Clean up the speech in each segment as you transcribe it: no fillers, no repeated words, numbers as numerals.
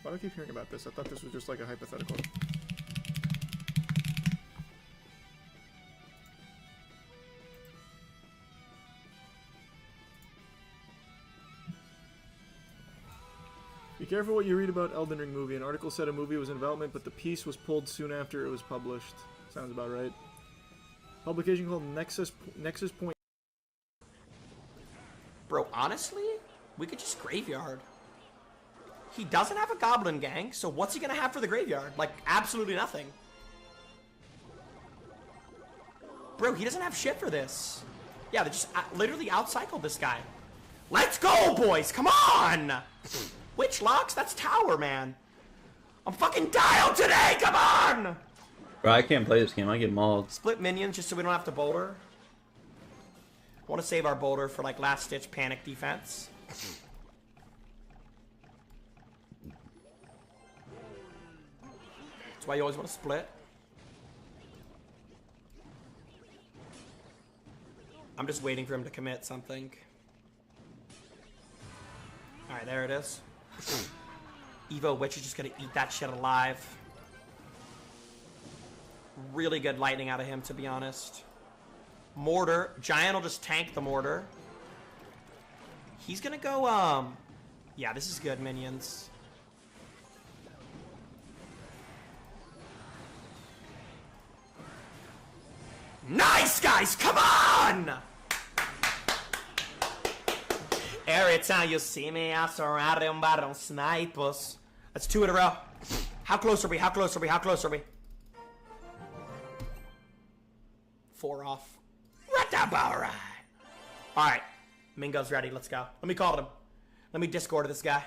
Why do I keep hearing about this? I thought this was just like a hypothetical. Be careful what you read about Elden Ring movie. An article said a movie was in development, but the piece was pulled soon after it was published. Sounds about right. Publication called Nexus Point. Bro, honestly, we could just graveyard. He doesn't have a goblin gang, so what's he gonna have for the graveyard? Like, absolutely nothing. Bro, he doesn't have shit for this. Yeah, they just literally outcycled this guy. Let's go, boys! Come on! Witch locks? That's tower, man. I'm fucking dialed today! Come on! Bro, I can't play this game. I get mauled. Split minions just so we don't have to boulder. I want to save our boulder for, like, last-ditch panic defense. That's why you always want to split. I'm just waiting for him to commit something. Alright, there it is. Evo Witch is just gonna eat that shit alive. Really good lightning out of him, to be honest. Mortar. Giant will just tank the mortar. He's gonna go, yeah, this is good, minions. Nice, guys! Come on! Every time you see me, I surround them by them snipers. That's 2 in a row. How close are we? How close are we? How close are we? 4 off. Alright. Alright. Mingo's ready. Let's go. Let me call him. Let me Discord this guy.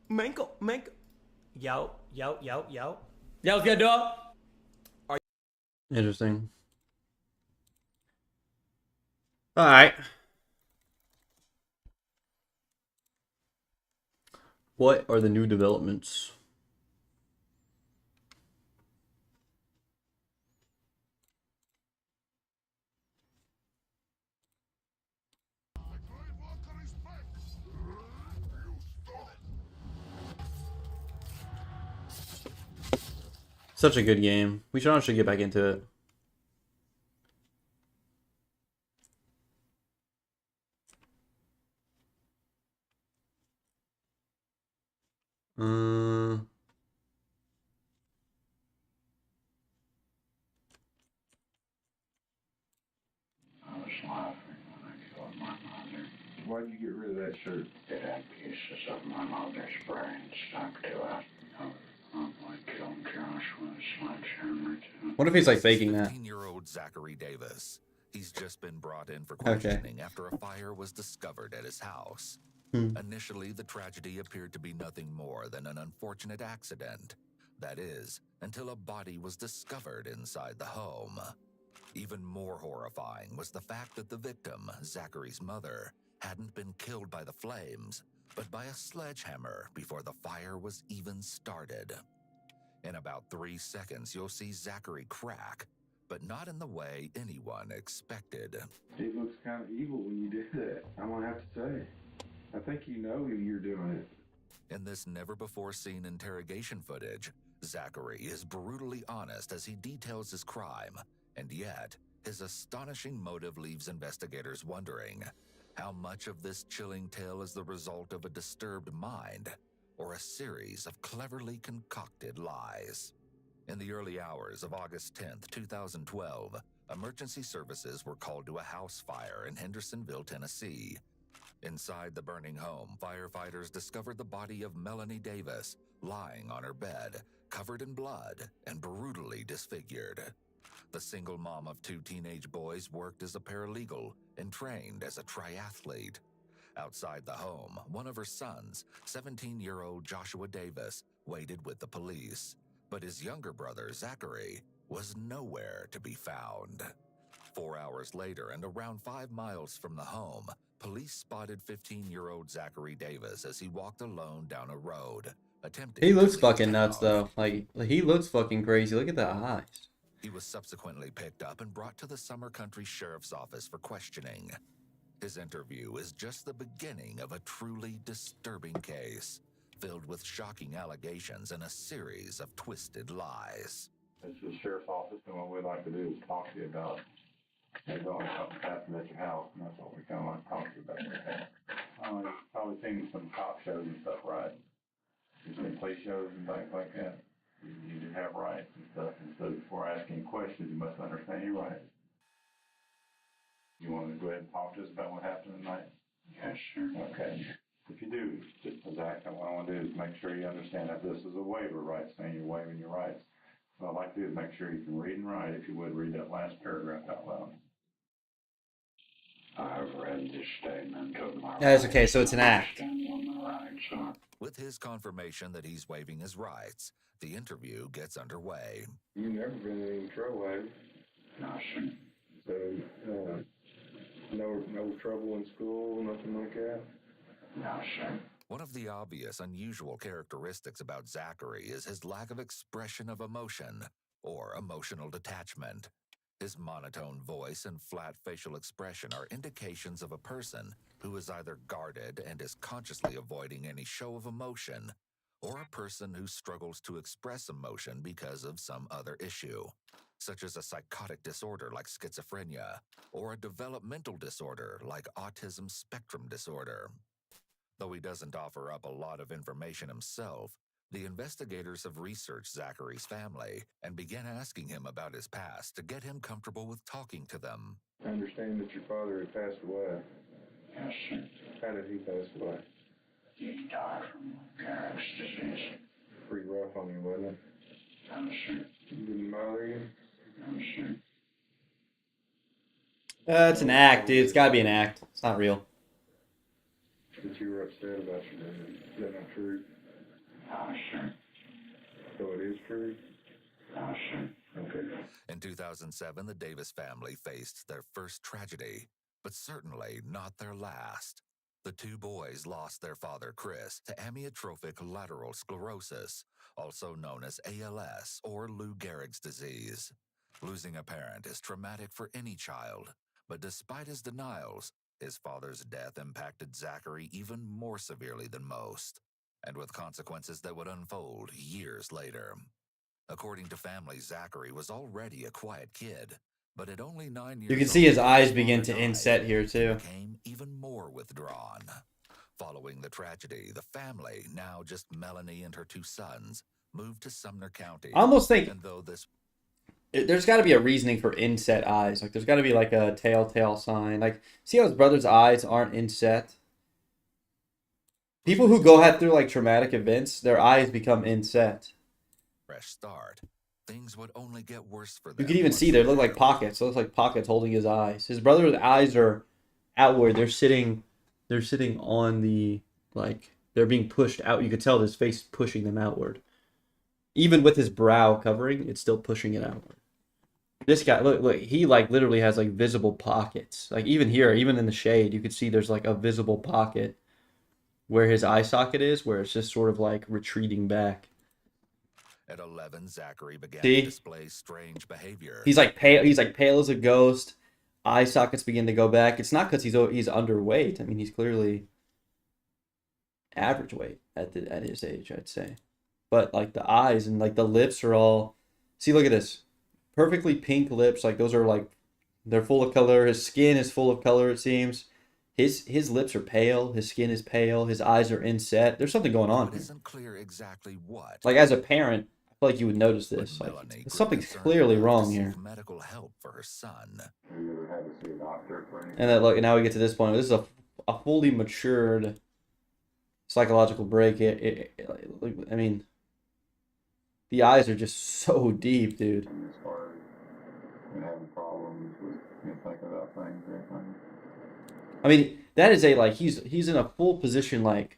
Mingo. Yo. Yo, what's good, dog? Interesting. Alright. What are the new developments? Such a good game. We should honestly get back into it. Why'd you get rid of that shirt? It had pieces of my mother's brain stuck to it. I killed Josh with a sledgehammer too. What if he's like faking that? 15-year-old Zachary Davis. He's just been brought in for questioning after a fire was discovered at his house. Initially, the tragedy appeared to be nothing more than an unfortunate accident. That is, until a body was discovered inside the home. Even more horrifying was the fact that the victim, Zachary's mother, hadn't been killed by the flames, but by a sledgehammer before the fire was even started. In about 3 seconds, you'll see Zachary crack, but not in the way anyone expected. It looks kind of evil when you do that, I'm gonna have to say. I think you know you're doing it. In this never-before-seen interrogation footage, Zachary is brutally honest as he details his crime, and yet, his astonishing motive leaves investigators wondering how much of this chilling tale is the result of a disturbed mind or a series of cleverly concocted lies. In the early hours of August 10th, 2012, emergency services were called to a house fire in Hendersonville, Tennessee. Inside the burning home, firefighters discovered the body of Melanie Davis lying on her bed, covered in blood and brutally disfigured. The single mom of 2 teenage boys worked as a paralegal and trained as a triathlete. Outside the home, one of her sons, 17-year-old Joshua Davis, waited with the police. But his younger brother, Zachary, was nowhere to be found. 4 hours later, and around 5 miles from the home, police spotted 15-year-old Zachary Davis as he walked alone down a road, attempting He looks to leave fucking town. nuts though. Like he looks fucking crazy. Look at the eyes. He was subsequently picked up and brought to the Summer Country Sheriff's Office for questioning. His interview is just the beginning of a truly disturbing case. filled with shocking allegations and a series of twisted lies. This is the sheriff's office, and what we'd like to do is talk to you about, there's always something happened at your house, and that's what we kind of want to talk to you about right now. You've probably seen some cop shows and stuff, right? You've seen police shows and things like that. You do have rights and stuff, and so before asking questions, you must understand your rights. You want to go ahead and talk to us about what happened tonight? Yes, sir. Okay. If you do, just Zach, what I want to do is make sure you understand that this is a waiver, right? Saying you're waiving your rights. What I'd like to do is make sure you can read and write. If you would, read that last paragraph out loud. I've read this statement of my That's okay, so it's an act. rights and what my rights are. With his confirmation that he's waiving his rights, the interview gets underway. You've never been in any trouble, have you? No, sir. So, no trouble in school, nothing like that? No, sir. One of the obvious unusual characteristics about Zachary is his lack of expression of emotion or emotional detachment. His monotone voice and flat facial expression are indications of a person who is either guarded and is consciously avoiding any show of emotion, or a person who struggles to express emotion because of some other issue, such as a psychotic disorder like schizophrenia, or a developmental disorder like autism spectrum disorder. Though he doesn't offer up a lot of information himself, the investigators have researched Zachary's family and began asking him about his past to get him comfortable with talking to them. I understand that your father had passed away. Yes, sir. How did he pass away? He died from Garrett's disease. Pretty rough on you, wasn't it? No, sir. It didn't bother you? No, sir. It's an act, dude. It's gotta be an act. It's not real. That you were upset about your dad. Is that not true? No, sir. So it is true? No, sir. Okay. In 2007, the Davis family faced their first tragedy, but certainly not their last. The two boys lost their father, Chris, to amyotrophic lateral sclerosis, also known as ALS or Lou Gehrig's disease. Losing a parent is traumatic for any child, but despite his denials, his father's death impacted Zachary even more severely than most, and with consequences that would unfold years later. According to family, Zachary was already a quiet kid, but at only 9 years You can see his old, eyes begin father to died, inset here he too. became even more withdrawn. Following the tragedy, the family, now just Melanie and her two sons, moved to Sumner County. I almost think And though this there's got to be a reasoning for inset eyes. Like, there's got to be like a telltale sign. Like, see how his brother's eyes aren't inset? People who go through like traumatic events, their eyes become inset. fresh start, things would only get worse for them. You can even once see they look were like pockets. It looks like pockets holding his eyes. His brother's eyes are outward. They're sitting on the, like, they're being pushed out. You could tell his face pushing them outward. Even with his brow covering, it's still pushing it outward. This guy, look, he like literally has like visible pockets. Like even here, even in the shade, you could see there's like a visible pocket where his eye socket is, where it's just sort of like retreating back. At 11, Zachary began See? to display strange behavior. He's like pale. He's like pale as a ghost. Eye sockets begin to go back. It's not because he's underweight. I mean, he's clearly average weight at his age, I'd say. But like the eyes and like the lips are all. See, look at this. Perfectly pink lips. Like those are like, they're full of color. His skin is full of color. It seems. His lips are pale. His skin is pale. His eyes are inset. There's something going on It here. isn't clear exactly what. Like as a parent, I feel like you would notice but this. Like Melanie grew something's concerned clearly enough to wrong seek here. medical help for her son. Have you ever had to see a doctor for anything? And then look, now we get to this point. This is a fully matured psychological break. I mean, the eyes are just so deep, dude. As far as you having problems with thinking about things or anything? I mean, that is he's in a full position, like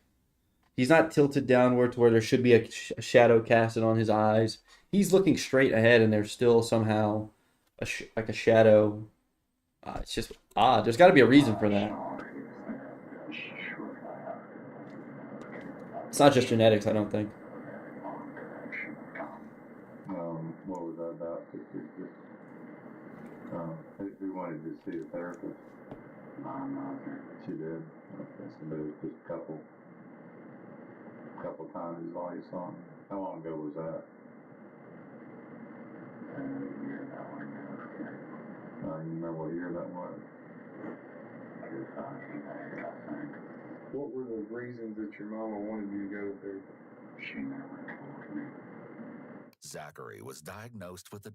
he's not tilted downward to where there should be a shadow casted on his eyes. He's looking straight ahead, and there's still somehow like a shadow. It's just odd. There's got to be a reason for that. It's not just genetics, I don't think. What was that about? Who wanted to see a therapist? My mother. She did. Okay, so there was just a couple time his life on? How long ago was that? Year that one year. You remember what year that was? 2008, I think. What were the reasons that your mama wanted you to go to therapy? She never told me. Zachary was diagnosed with a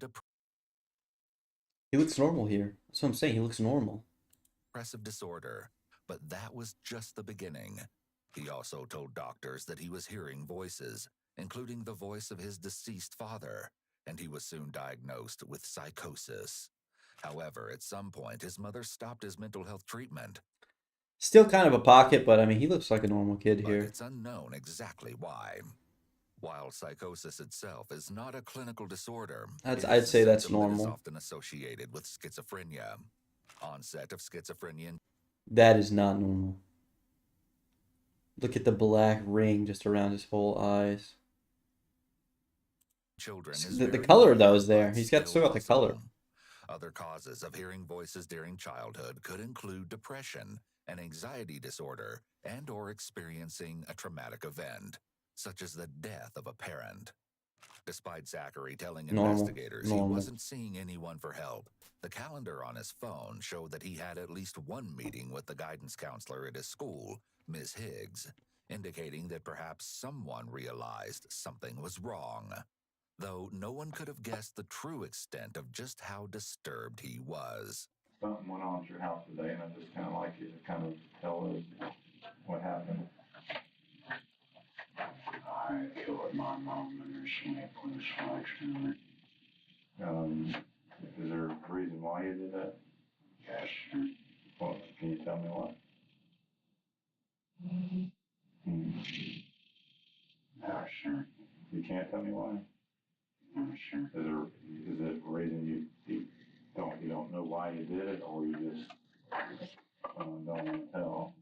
He looks normal here. That's what I'm saying. He looks normal. depressive disorder, but that was just the beginning. He also told doctors that he was hearing voices, including the voice of his deceased father, and he was soon diagnosed with psychosis. However, at some point, his mother stopped his mental health treatment, Still kind of a pocket, but I mean, he looks like a normal kid but here. it's unknown exactly why. While psychosis itself is not a clinical disorder, it I'd is a say that's symptom that is normal. often associated with schizophrenia. Onset of schizophrenia in That is not normal. Look at the black ring just around his whole eyes. children is The very color, though, rare, is there. but He's got still got the color. possible. Other causes of hearing voices during childhood could include depression, an anxiety disorder, and or experiencing a traumatic event, such as the death of a parent. Despite Zachary telling Normal. investigators he Normal. wasn't seeing anyone for help, the calendar on his phone showed that he had at least one meeting with the guidance counselor at his school, Ms. Higgs, indicating that perhaps someone realized something was wrong. Though no one could have guessed the true extent of just how disturbed he was. Something went on at your house today, and I just kind of like you to kind of tell us what happened. I killed my mom in her sleep with a sledgehammer. Is there a reason why you did that? Yes, sir. Well, can you tell me why? No, sir. You can't tell me why? No, sir. Is it a reason you don't know why you did it, or you just don't want to tell?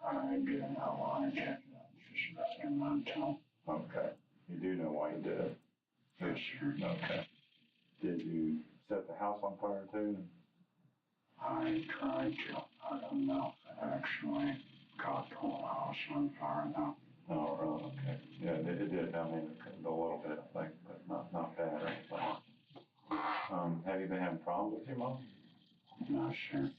I didn't know why I did it. Just letting my tongue. Okay. You do know why you did it? Yes, sir. Okay. Did you set the house on fire too? I tried to. I don't know if it actually got the whole house on fire though. Oh, really? Okay. Yeah, it did. I mean, a little bit, I think, but not bad or anything. Have you been having problems with your mom? No, sir.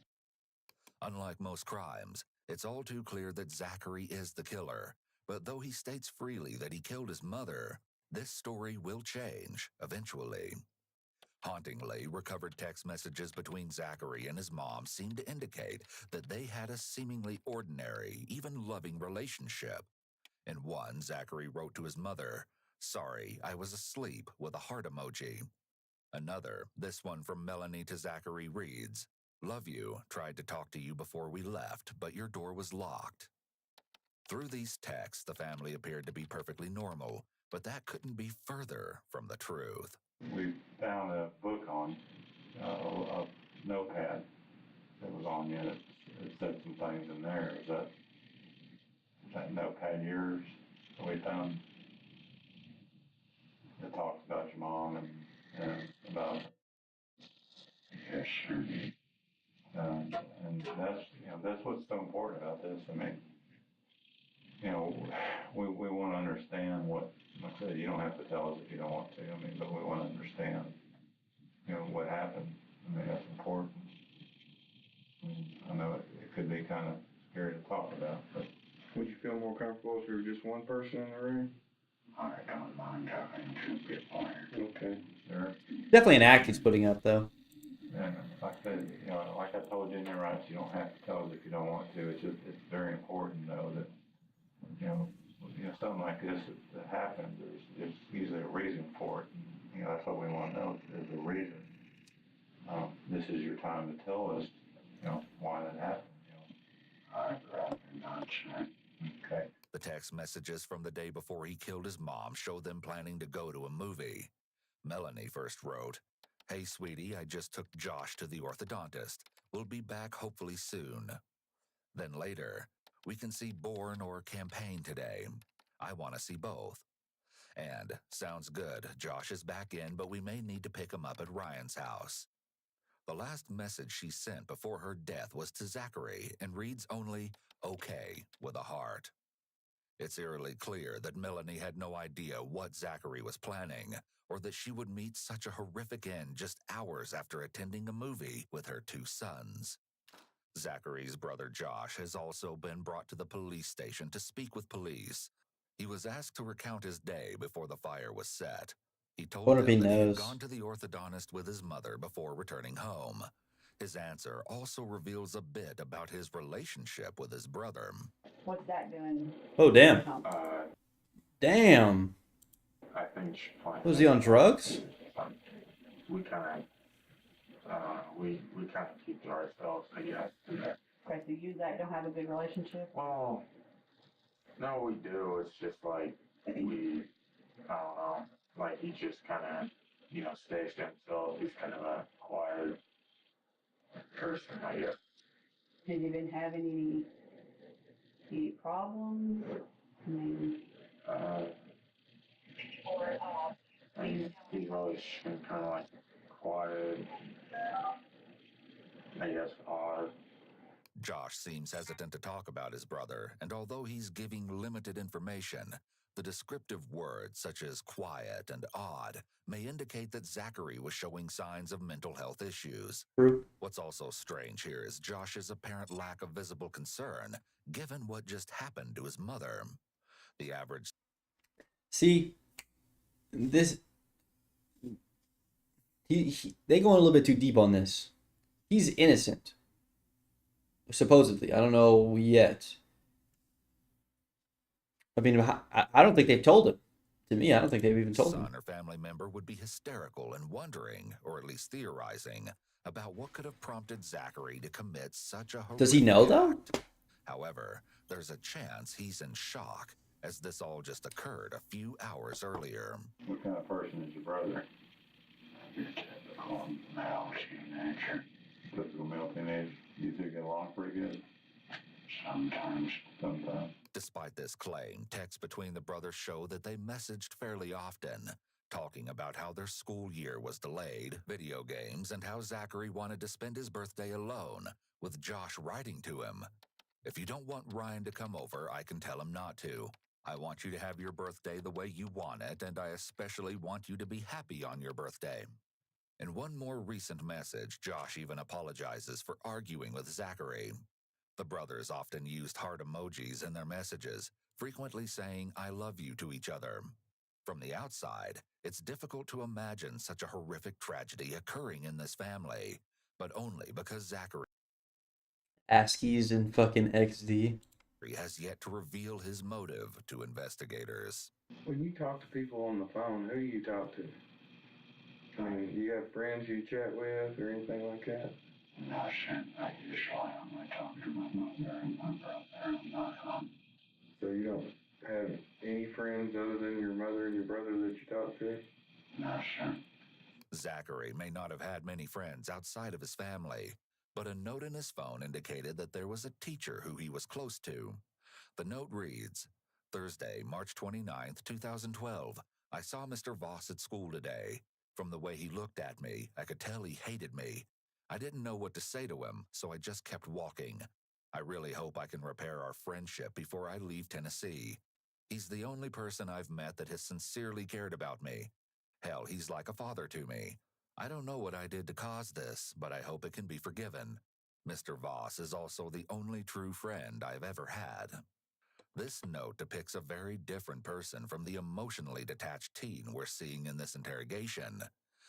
Unlike most crimes, it's all too clear that Zachary is the killer. But though he states freely that he killed his mother, this story will change eventually. Hauntingly, recovered text messages between Zachary and his mom seem to indicate that they had a seemingly ordinary, even loving relationship. In one, Zachary wrote to his mother, "Sorry, I was asleep," with a heart emoji. Another, this one from Melanie to Zachary, reads, "Love you, tried to talk to you before we left, but your door was locked." Through these texts, the family appeared to be perfectly normal, but that couldn't be further from the truth. We found a book on a notepad that was on you. It said some things in there. Is that notepad yours that we found? It talks about your mom and about, Yes, sir. and that's what's so important about this. I mean, we want to understand what, like I said, you don't have to tell us if you don't want to. I mean, but we want to understand, what happened. I mean, that's important. I know it could be kind of scary to talk about, but Would you feel more comfortable if there was just one person in the room? I don't mind having two people here. Okay. there, Definitely an act he's putting up, though. and like I said, like I told you in your rights, you don't have to tell us if you don't want to. It's very important, though, that, something like this that happens, there's usually a reason for it. That's what we want to know, is the reason. This is your time to tell us, why that happened. I'd rather not, sir. Okay. The text messages from the day before he killed his mom show them planning to go to a movie. Melanie first wrote, "Hey, sweetie, I just took Josh to the orthodontist. We'll be back hopefully soon." Then later, "We can see Born or Campaign today. I want to see both." And, "Sounds good. Josh is back in, but we may need to pick him up at Ryan's house." The last message she sent before her death was to Zachary and reads only, "Okay," with a heart. It's eerily clear that Melanie had no idea what Zachary was planning, or that she would meet such a horrific end just hours after attending a movie with her 2 sons. Zachary's brother Josh has also been brought to the police station to speak with police. He was asked to recount his day before the fire was set. He told Wonder if he them that he had knows. gone to the orthodontist with his mother before returning home. His answer also reveals a bit about his relationship with his brother. What's that doing? Oh, damn. Damn. I think she planned. Was he on drugs? We kind of keep to ourselves, I guess. Okay, so you guys don't have a good relationship? Well, no, we do. It's just like I don't know. Like he just kind of, stays to himself. He's kind of a quiet person, I guess. Have you been having any problems? I mean, He's always been kind of like quiet. I guess odd. Josh seems hesitant to talk about his brother, and although he's giving limited information, the descriptive words such as quiet and odd may indicate that Zachary was showing signs of mental health issues. True. What's also strange here is Josh's apparent lack of visible concern, given what just happened to his mother. The average See, this they go a little bit too deep on this. He's innocent, supposedly. I don't know yet. I mean, I don't think they've told him. To me, I don't think they've even told him. son or family member would be hysterical and wondering, or at least theorizing, about what could have prompted Zachary to commit such a horrific Does he know, though? act. However, there's a chance he's in shock, as this all just occurred a few hours earlier. What kind of person is your brother? Your typical male teenager. Typical male teenage. You two get along pretty good? Sometimes. Sometimes. Despite this claim, texts between the brothers show that they messaged fairly often, talking about how their school year was delayed, video games, and how Zachary wanted to spend his birthday alone, with Josh writing to him, "If you don't want Ryan to come over, I can tell him not to. I want you to have your birthday the way you want it, and I especially want you to be happy on your birthday." In one more recent message, Josh even apologizes for arguing with Zachary. The brothers often used heart emojis in their messages, frequently saying "I love you" to each other. From the outside, it's difficult to imagine such a horrific tragedy occurring in this family, but only because Zachary ASCII's and fucking XD. has yet to reveal his motive to investigators. When you talk to people on the phone, who do you talk to? I mean, you have friends you chat with or anything like that? No, sir. I usually only talk to my mother and my brother and my aunt. So you don't have any friends other than your mother and your brother that you talk to? No, sir. Zachary may not have had many friends outside of his family, but a note in his phone indicated that there was a teacher who he was close to. The note reads, "Thursday, March 29th, 2012. I saw Mr. Voss at school today. From the way he looked at me, I could tell he hated me. I didn't know what to say to him, so I just kept walking. I really hope I can repair our friendship before I leave Tennessee. He's the only person I've met that has sincerely cared about me. Hell, he's like a father to me. I don't know what I did to cause this, but I hope it can be forgiven. Mr. Voss is also the only true friend I've ever had." This note depicts a very different person from the emotionally detached teen we're seeing in this interrogation.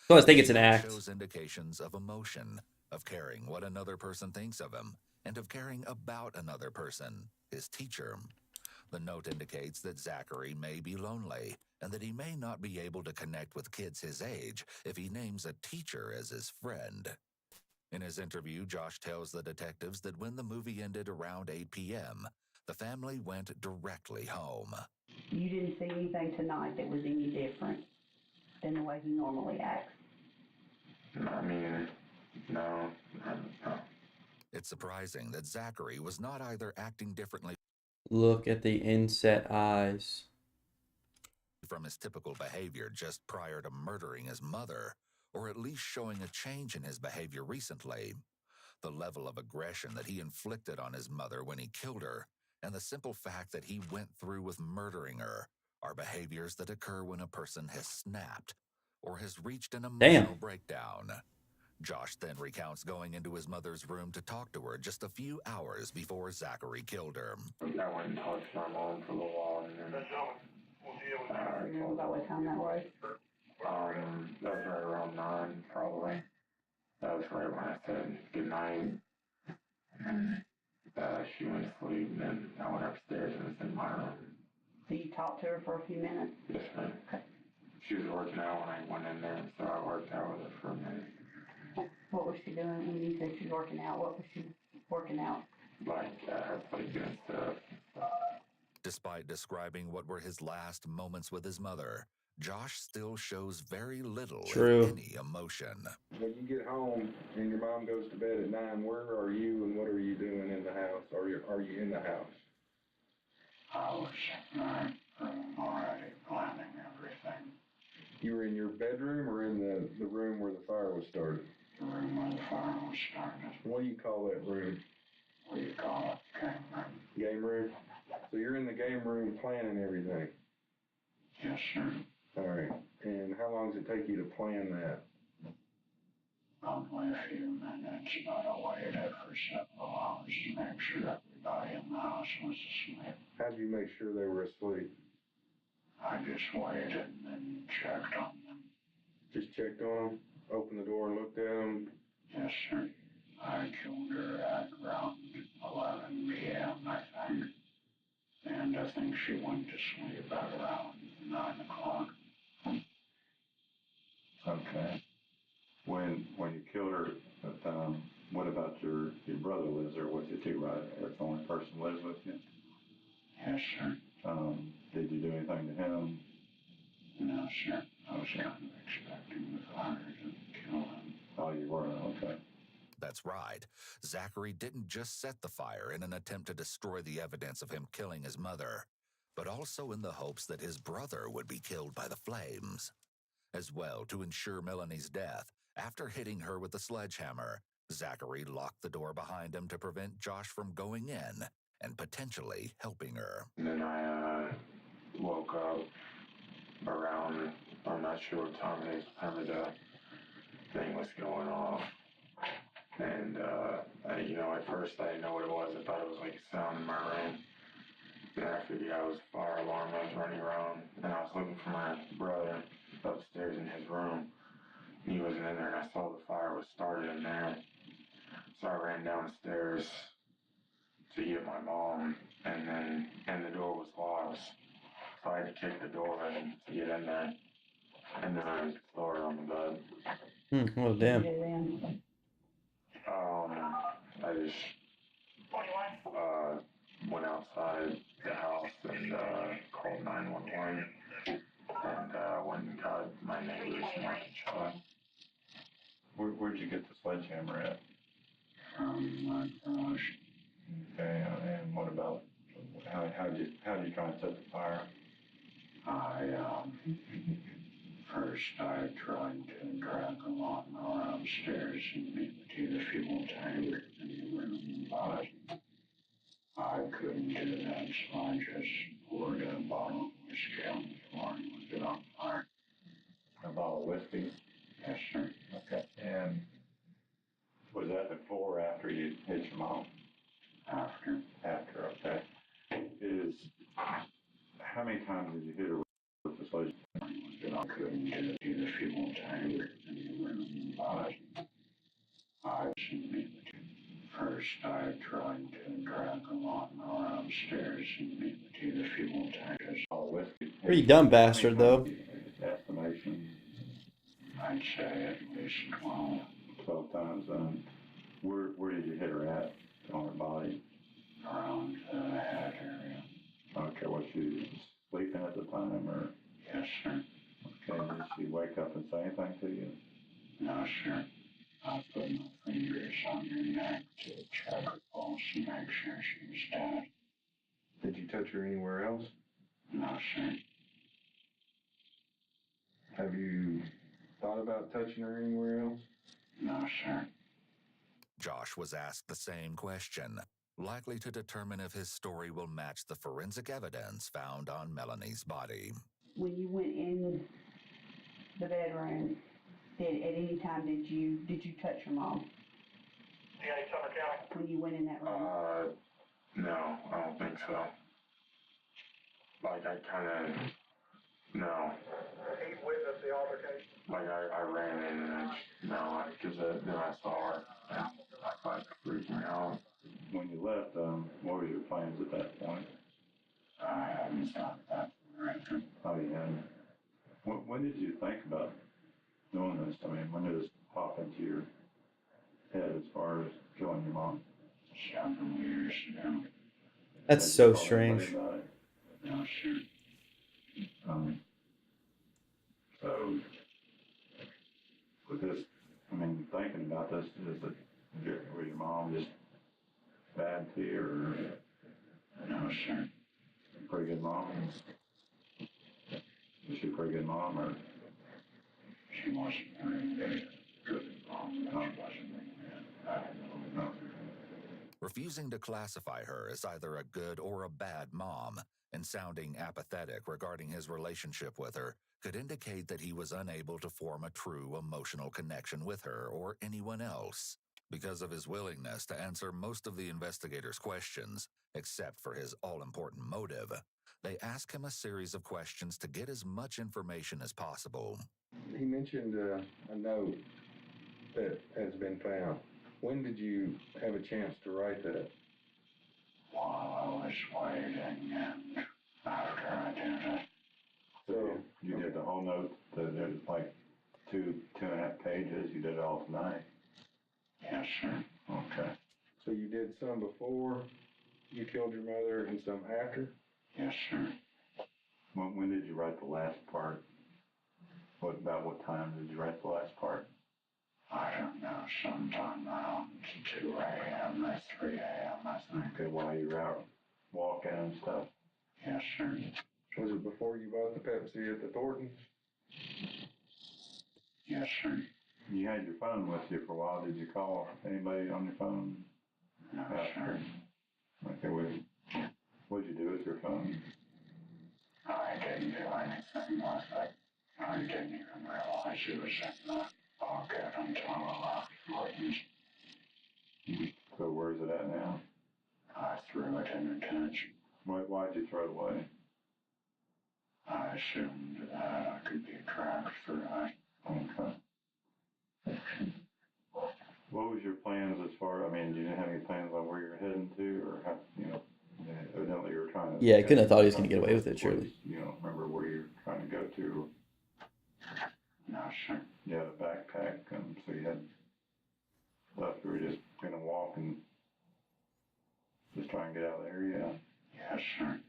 So I think it's an It act. shows indications of emotion, of caring what another person thinks of him, and of caring about another person, his teacher. The note indicates that Zachary may be lonely, and that he may not be able to connect with kids his age if he names a teacher as his friend. In his interview, Josh tells the detectives that when the movie ended around 8 p.m., the family went directly home. you didn't see anything tonight that was any different than the way he normally acts? I mean, no. It's surprising that Zachary was not either acting differently Look at the inset eyes. from his typical behavior just prior to murdering his mother, or at least showing a change in his behavior recently. The level of aggression that he inflicted on his mother when he killed her and the simple fact that he went through with murdering her are behaviors that occur when a person has snapped or has reached an emotional breakdown. Josh then recounts going into his mother's room to talk to her just a few hours before Zachary killed her. I went and talked to my mom for a little while, and then Remember about what time that was? that was right around 9, probably. That was right when I said goodnight. And she went to sleep, and then I went upstairs and was in my room. So you talked to her for a few minutes? Yes, ma'am. She was working out when I went in there, so I worked out with her for a minute. What was she doing when you said she was working out? What was she working out? Like doing stuff. Despite describing what were his last moments with his mother, Josh still shows very little, if any, emotion. When you get home and your mom goes to bed at 9, where are you and what are you doing in the house? Are you in the house? I was already planning everything. You were in your bedroom or in the room where the fire was started? The room where the fire was started. What do you call that room? We call it game room. Game room? So you're in the game room planning everything? Yes, sir. All right. And how long does it take you to plan that? Only a few minutes, but I waited for several hours to make sure everybody in the house was asleep. How did you make sure they were asleep? I just waited and then checked on them. Just checked on them? Opened the door and looked at them? Yes, sir. I killed her at around 11 p.m., I think. And I think she went to sleep at around 9 o'clock. Okay. When you killed her, what about your brother lives there with you too, right? That's the only person who lives with you? Yes, sir. Did you do anything to him? No, sir. I was kind of expecting the fire to kill him. Oh, you were? Okay. That's right. Zachary didn't just set the fire in an attempt to destroy the evidence of him killing his mother, but also in the hopes that his brother would be killed by the flames. As well, to ensure Melanie's death, after hitting her with the sledgehammer, Zachary locked the door behind him to prevent Josh from going in and potentially helping her. And then I woke up around, I'm not sure what time it is, time of the thing was going off. And, at first I didn't know what it was. I thought it was like a sound in my room. Then I figured out it was a fire alarm. I was running around, and I was looking for my brother upstairs in his room. He wasn't in there, and I saw the fire was started in there. So I ran downstairs to get my mom, and the door was locked. So I had to kick the door in to get in there. And then I saw her on the bed. Oh, damn. I just went outside the house and called 911 and went and got my neighbor's market shot. Where'd you get the sledgehammer at? My garage. Okay, and what about how did you try and set the fire? First I tried to drag the lawnmower upstairs and meet the fuel tank in the room, but I couldn't do that, so I just poured a bottle of whiskey on the floor and lit it on fire. A bottle of whiskey? Yes, sir. Okay. And was that before or after you hit your mom? After. After, okay. How many times did you hit her with the sledgehammer? I couldn't do the fuel tank in the room, but I should meet the two. First I tried to drag the lawnmower upstairs and meet the fuel tank. All whiskey. Pretty dumb bastard, though. Estimation. I'd say at least 12. 12 times. Where did you hit her at on her body? Around the head area. Okay, was she sleeping at the time, or? Yes, sir. Okay, did she wake up and say anything to you? No, sir. I put my fingers on her neck to check her pulse and make sure she was dead. Did you touch her anywhere else? No, sir. Have you thought about touching her anywhere else? No, sir. Josh was asked the same question, likely to determine if his story will match the forensic evidence found on Melanie's body. When you went in the bedroom, at any time did you touch your mom? Yeah, Sumner County. When you went in that room? No, I don't think so. Like, I kinda, no. He witnessed the altercation. Like, I ran in and cause then I saw her. And I freaked me out. When you left, what were your plans at that point? I haven't stopped that for anything. Oh, you hadn't? When did you think about doing this? I mean, when did this pop into your head as far as killing your mom? Several years ago. That's Had you so told strange. anybody about it? No, sure. So, with this, I mean, thinking about this, was your mom just bad to you, or No, sir. a pretty good mom? Was she a pretty good mom, or? She wasn't very good mom. She wasn't I don't know. Refusing to classify her as either a good or a bad mom and sounding apathetic regarding his relationship with her could indicate that he was unable to form a true emotional connection with her or anyone else. Because of his willingness to answer most of the investigators' questions, except for his all-important motive, they ask him a series of questions to get as much information as possible. He mentioned a note that has been found. When did you have a chance to write that? While I was waiting and after I did it. So you did the whole note, there's like two and a half pages, you did it all tonight? Yes, sir. Okay. So you did some before you killed your mother and some after? Yes, sir. When did you write the last part? About what time did you write the last part? I don't know, sometime around 2 a.m. or 3 a.m., I think. Okay, while you were out walking and stuff? Yes, sir. Was it before you bought the Pepsi at the Thorntons? Yes, sir. You had your phone with you for a while. Did you call anybody on your phone? No, sir. Okay, what'd you do with your phone? I didn't do anything with it. I didn't even realize it was in the pocket until I left. So where's it at now? I threw it in a ditch. Why'd you throw it away? I assumed that I could be tracked through it. Okay. What was your plans as far, I mean, you didn't have any plans on where you're heading to, or how, evidently you were trying to. Yeah, I couldn't have thought he was going to get away with it, surely. You don't remember where you're trying to go to? No, sir. You had a backpack, so you had stuff, you were just gonna walk and just try and get out of the area? Yes, sir.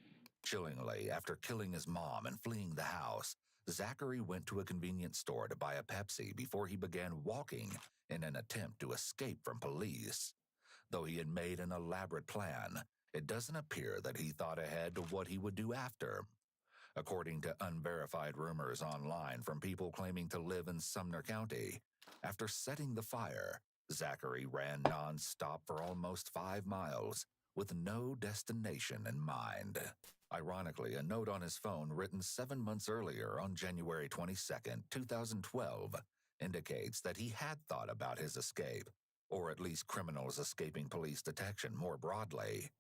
Chillingly, after killing his mom and fleeing the house, Zachary went to a convenience store to buy a Pepsi before he began walking in an attempt to escape from police. Though he had made an elaborate plan, it doesn't appear that he thought ahead to what he would do after. According to unverified rumors online from people claiming to live in Sumner County, after setting the fire, Zachary ran non-stop for almost 5 miles with no destination in mind. Ironically, a note on his phone written 7 months earlier on January 22nd, 2012, indicates that he had thought about his escape, or at least criminals escaping police detection more broadly.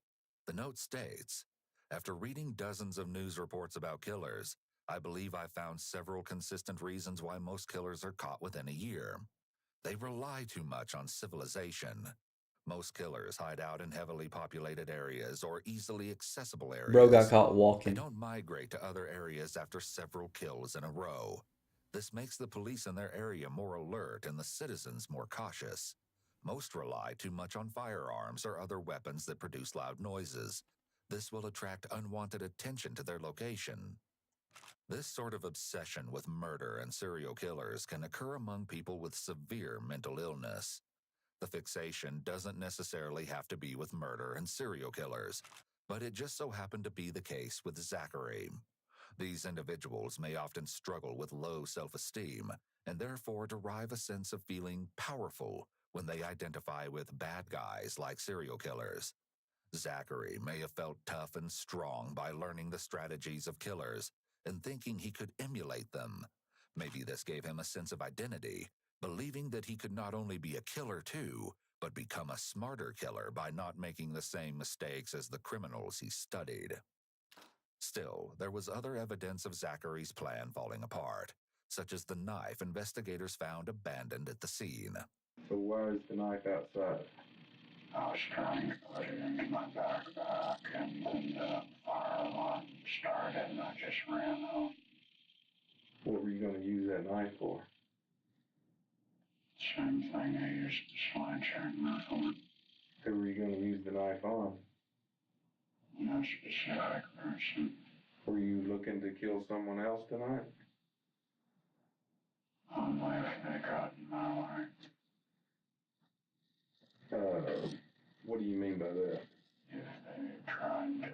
The note states, "After reading dozens of news reports about killers, I believe I found several consistent reasons why most killers are caught within a year. They rely too much on civilization. Most killers hide out in heavily populated areas or easily accessible areas. Bro got caught They walking. don't migrate to other areas after several kills in a row. This makes the police in their area more alert and the citizens more cautious. Most rely too much on firearms or other weapons that produce loud noises. This will attract unwanted attention to their location." This sort of obsession with murder and serial killers can occur among people with severe mental illness. The fixation doesn't necessarily have to be with murder and serial killers, but it just so happened to be the case with Zachary. These individuals may often struggle with low self-esteem and therefore derive a sense of feeling powerful when they identify with bad guys like serial killers. Zachary may have felt tough and strong by learning the strategies of killers and thinking he could emulate them. Maybe this gave him a sense of identity, believing that he could not only be a killer too, but become a smarter killer by not making the same mistakes as the criminals he studied. Still, there was other evidence of Zachary's plan falling apart, such as the knife investigators found abandoned at the scene. So why is the knife outside? I was trying to put it into my backpack, and then the fire alarm started, and I just ran home. What were you going to use that knife for? Same thing I used the sledgehammer for. Who were you going to use the knife on? No specific person. Were you looking to kill someone else tonight? Only if they got in my way. What do you mean by that? If they tried to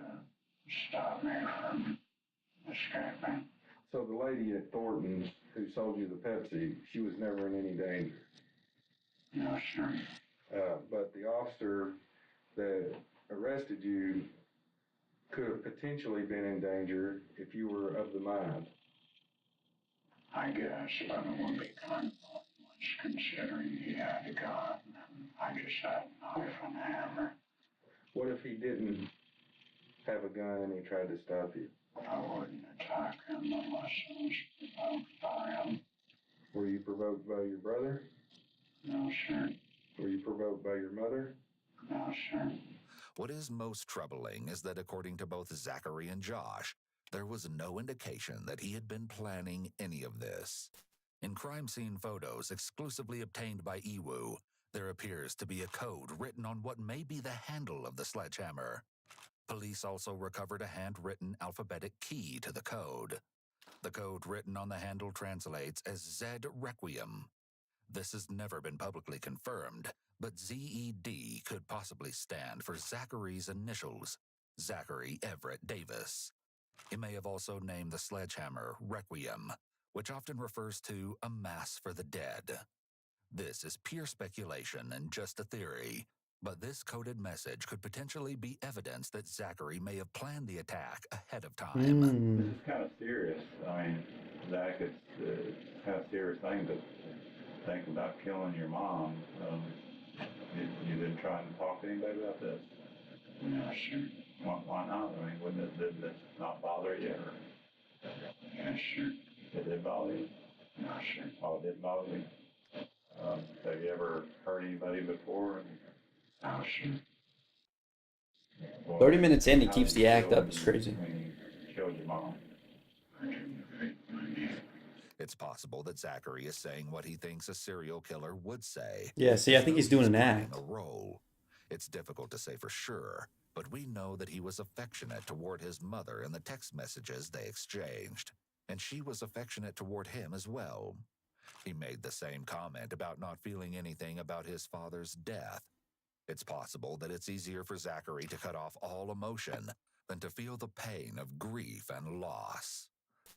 stop me from escaping. So the lady at Thornton's who sold you the Pepsi, she was never in any danger. No, sir. But the officer that arrested you could have potentially been in danger if you were of the mind. I guess, but it would be kind of pointless considering he had a gun and I just had a knife and a hammer. What if he didn't have a gun and he tried to stop you? I wouldn't attack him unless I was provoked by him. Were you provoked by your brother? No, sir. Were you provoked by your mother? No, sir. What is most troubling is that according to both Zachary and Josh, there was no indication that he had been planning any of this. In crime scene photos exclusively obtained by Ewu, there appears to be a code written on what may be the handle of the sledgehammer. Police also recovered a handwritten alphabetic key to the code. The code written on the handle translates as Zed Requiem. This has never been publicly confirmed, but ZED could possibly stand for Zachary's initials, Zachary Everett Davis. He may have also named the sledgehammer Requiem, which often refers to a mass for the dead. This is pure speculation and just a theory, but this coded message could potentially be evidence that Zachary may have planned the attack ahead of time. This is kind of serious. I mean, Zach, it's kind of serious thing to think about killing your mom. You didn't try and talk to anybody about this? No, sir. Why not? I mean, wouldn't this not bother you? Or Yes, sir. it did bother you? No, sir. Oh, it did bother you? Have you ever hurt anybody before? No, sir. Well, 30 minutes in, he how keeps did you the act feel up. It's crazy. when you killed your mom? I didn't hit my knee. It's possible that Zachary is saying what he thinks a serial killer would say. Yeah, see, I think he's doing an playing act. a role. It's difficult to say for sure, but we know that he was affectionate toward his mother in the text messages they exchanged, and she was affectionate toward him as well. He made the same comment about not feeling anything about his father's death. It's possible that it's easier for Zachary to cut off all emotion than to feel the pain of grief and loss.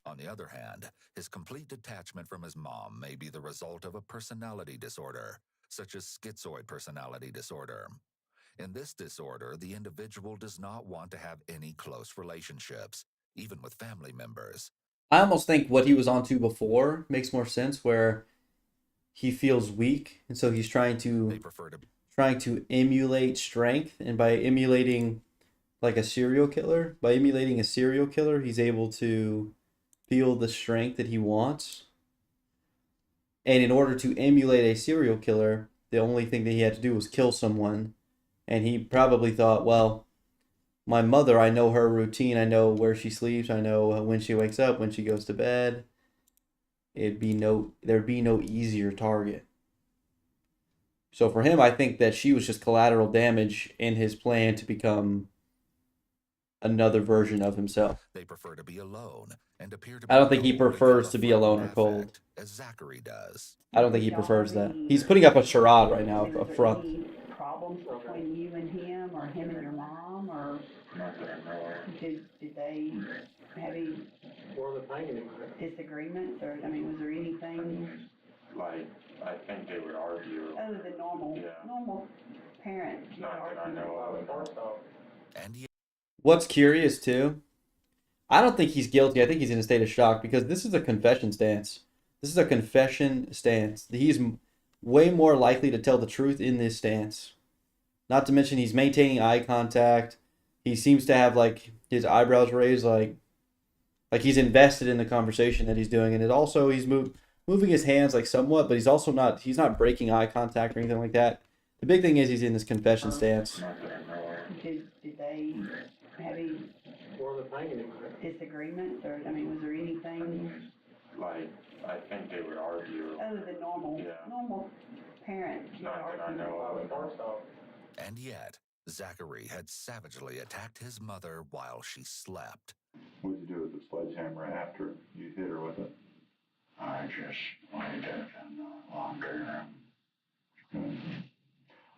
On the other hand, his complete detachment from his mom may be the result of a personality disorder, such as schizoid personality disorder. In this disorder, the individual does not want to have any close relationships, even with family members. I almost think what he was onto before makes more sense, where he feels weak, and so he's trying They to prefer to emulate strength, and by emulating like a serial killer, he's able to feel the strength that he wants. And in order to emulate a serial killer, the only thing that he had to do was kill someone. And he probably thought, well, my mother, I know her routine, I know where she sleeps, I know when she wakes up, when she goes to bed. There'd be no easier target. So for him, I think that she was just collateral damage in his plan to become another version of himself. They prefer to be alone and appear to. I don't think he cold and prefers give to a be firm alone or affect, cold. as Zachary does. I don't think he prefers that. He's putting up a charade right now, a front. Any problems between you and him, or him and your mom, or Not that I know of. did they have any disagreements, or, I mean, was there anything Like, I think they would argue. other than normal Yeah. parent Not that I know of. And yet, What's curious too, I don't think he's guilty. I think he's in a state of shock because this is a confession stance. This is a confession stance. He's way more likely to tell the truth in this stance. Not to mention he's maintaining eye contact. He seems to have like his eyebrows raised, like he's invested in the conversation that he's doing, and it also he's moving his hands like somewhat, but he's also not breaking eye contact or anything like that. The big thing is he's in this confession stance. Did they have any disagreements, or, I mean, was there anything Like, I think they would argue. other than normal, Yeah. normal parent kid Not that I know argument? and yet, Zachary had savagely attacked his mother while she slept. What'd you do with the sledgehammer after you hit her with it? I just laid it in the laundry room.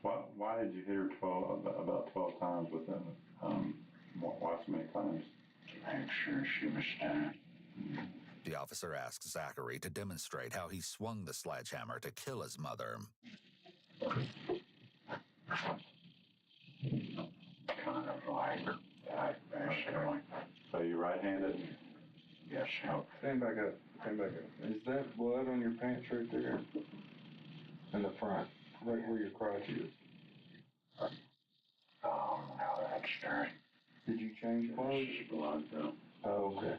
Why did you hit her about 12 times with it? Why so many times? To make sure she was dead. The officer asked Zachary to demonstrate how he swung the sledgehammer to kill his mother. Kind of like that, basically. So you right-handed? Yes, sir. Stand back up. Is that blood on your pants right there? In the front, right where your crotch is. Oh, no, that's dirty. Did you change clothes? This is blood, though. Oh, okay.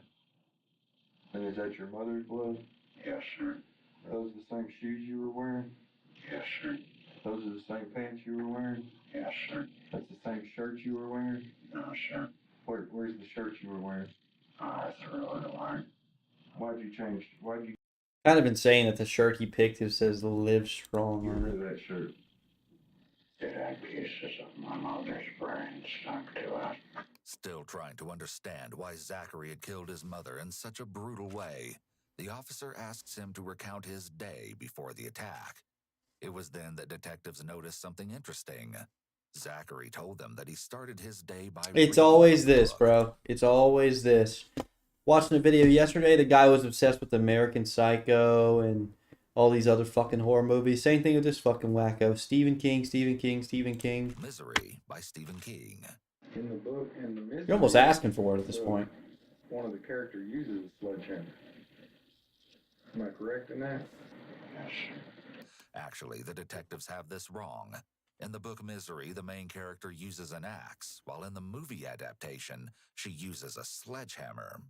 And is that your mother's blood? Yes, sir. Are those the same shoes you were wearing? Yes, sir. Those are the same pants you were wearing? Yes, sir. That's the same shirt you were wearing? No, sir. Where's the shirt you were wearing? I threw it away. Why'd you change? Why'd you Kind of insane that the shirt he picked it says "Live Strong" get on rid it. of that shirt? It had pieces of my mother's brain stuck to it. Still trying to understand why Zachary had killed his mother in such a brutal way, the officer asks him to recount his day before the attack. It was then that detectives noticed something interesting. Zachary told them that he started his day by It's reading always a this, book. bro. It's always this. Watching a video yesterday, the guy was obsessed with American Psycho and all these other fucking horror movies. Same thing with this fucking wacko. Stephen King. Misery by Stephen King. In the book, in the Misery, You're almost asking for it at this point. one of the characters uses a sledgehammer. Am I correct in that? Yes, sir. Actually, the detectives have this wrong. In the book Misery, the main character uses an axe, while in the movie adaptation, she uses a sledgehammer.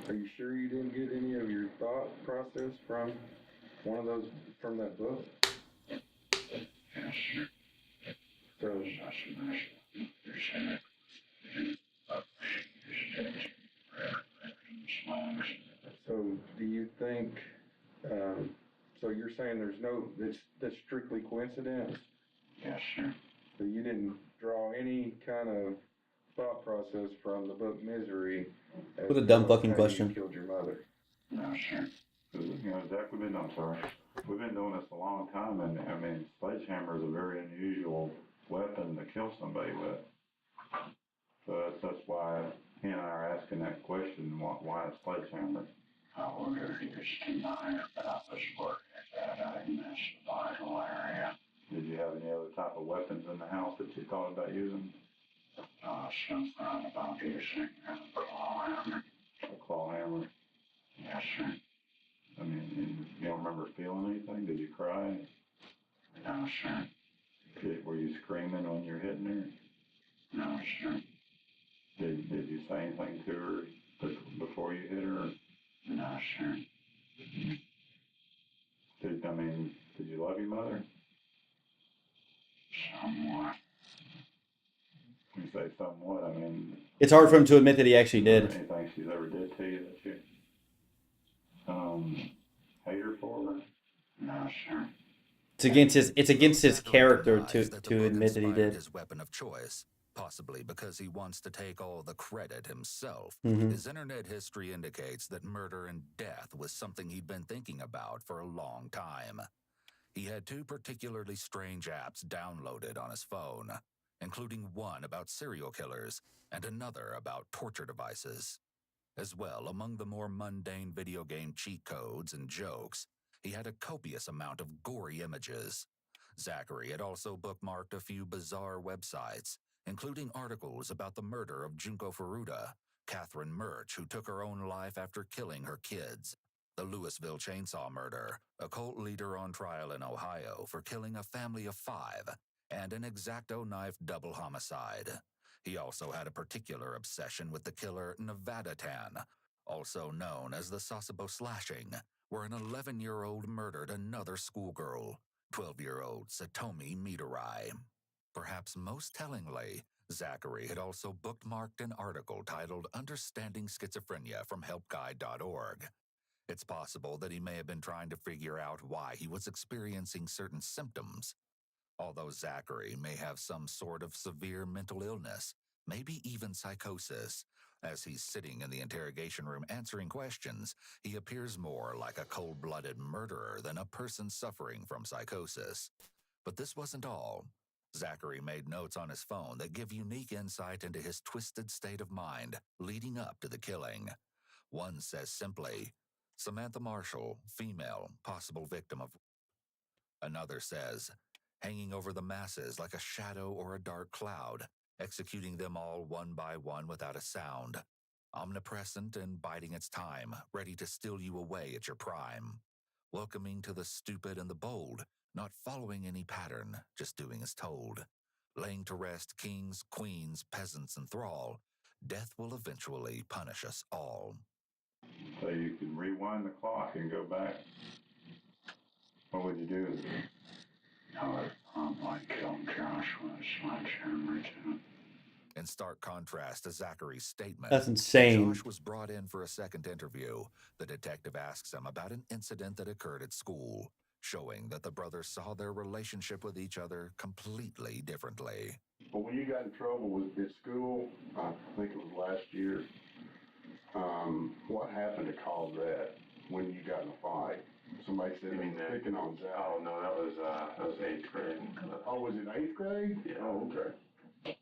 Are you sure you didn't get any of your thought process from one of those, from that book? Yes, sir. So, Assassination. You said it. so do you think, so you're saying that's strictly coincidence? Yes, sir. So you didn't draw any kind of thought process from the book Misery? as What a dumb to fucking how you question. killed your mother? No, sir. Zach, we've been doing this a long time, and I mean, sledgehammer is a very unusual weapon to kill somebody with. So that's why he and I are asking that question, why a sledgehammer? I ordered used to knife, but I was worried that I missed the vital area. Did you have any other type of weapons in the house that you thought about using? Something about using a claw hammer. A claw hammer? Yes, sir. I mean, you don't remember feeling anything? Did you cry? No, sir. Were you screaming when you're hitting her? No, sir. Did you say anything to her before you hit her? No, sir. Did you love your mother? Somewhat. When you say somewhat, I mean... It's hard for him to admit that he actually did. Anything she's ever did to you that you hate her for? No, sir. It's against his Zachary character realized that the to book admit that he inspired did. his weapon of choice, possibly because he wants to take all the credit himself. Mhm. His internet history indicates that murder and death was something he'd been thinking about for a long time. He had two particularly strange apps downloaded on his phone, including one about serial killers and another about torture devices. As well, among the more mundane video game cheat codes and jokes, he had a copious amount of gory images. Zachary had also bookmarked a few bizarre websites, including articles about the murder of Junko Furuta, Catherine Murch, who took her own life after killing her kids, the Louisville chainsaw murder, a cult leader on trial in Ohio for killing a family of 5, and an X-Acto knife double homicide. He also had a particular obsession with the killer Nevada Tan, also known as the Sasebo slashing, where an 11-year-old murdered another schoolgirl, 12-year-old Satomi Mitarai. Perhaps most tellingly, Zachary had also bookmarked an article titled Understanding Schizophrenia from helpguide.org. It's possible that he may have been trying to figure out why he was experiencing certain symptoms. Although Zachary may have some sort of severe mental illness, maybe even psychosis, as he's sitting in the interrogation room answering questions, he appears more like a cold-blooded murderer than a person suffering from psychosis. But this wasn't all. Zachary made notes on his phone that give unique insight into his twisted state of mind leading up to the killing. One says simply, Samantha Marshall, female, possible victim of. Another says, hanging over the masses like a shadow or a dark cloud, executing them all one by one without a sound. Omnipresent and biding its time, ready to steal you away at your prime. Welcoming to the stupid and the bold, not following any pattern, just doing as told. Laying to rest kings, queens, peasants, and thrall, death will eventually punish us all. So you could rewind the clock and go back. What would you do? I would probably kill Josh with a sledgehammer too. In stark contrast to Zachary's statement, That's insane. Josh was brought in for a second interview. The detective asks him about an incident that occurred at school, showing that the brothers saw their relationship with each other completely differently. But when you got in trouble with at school, I think it was last year, what happened to cause that when you got in a fight? Somebody said they were picking on Zach. Oh no, that was 8th grade. Oh, was it 8th grade? Yeah. Oh, okay.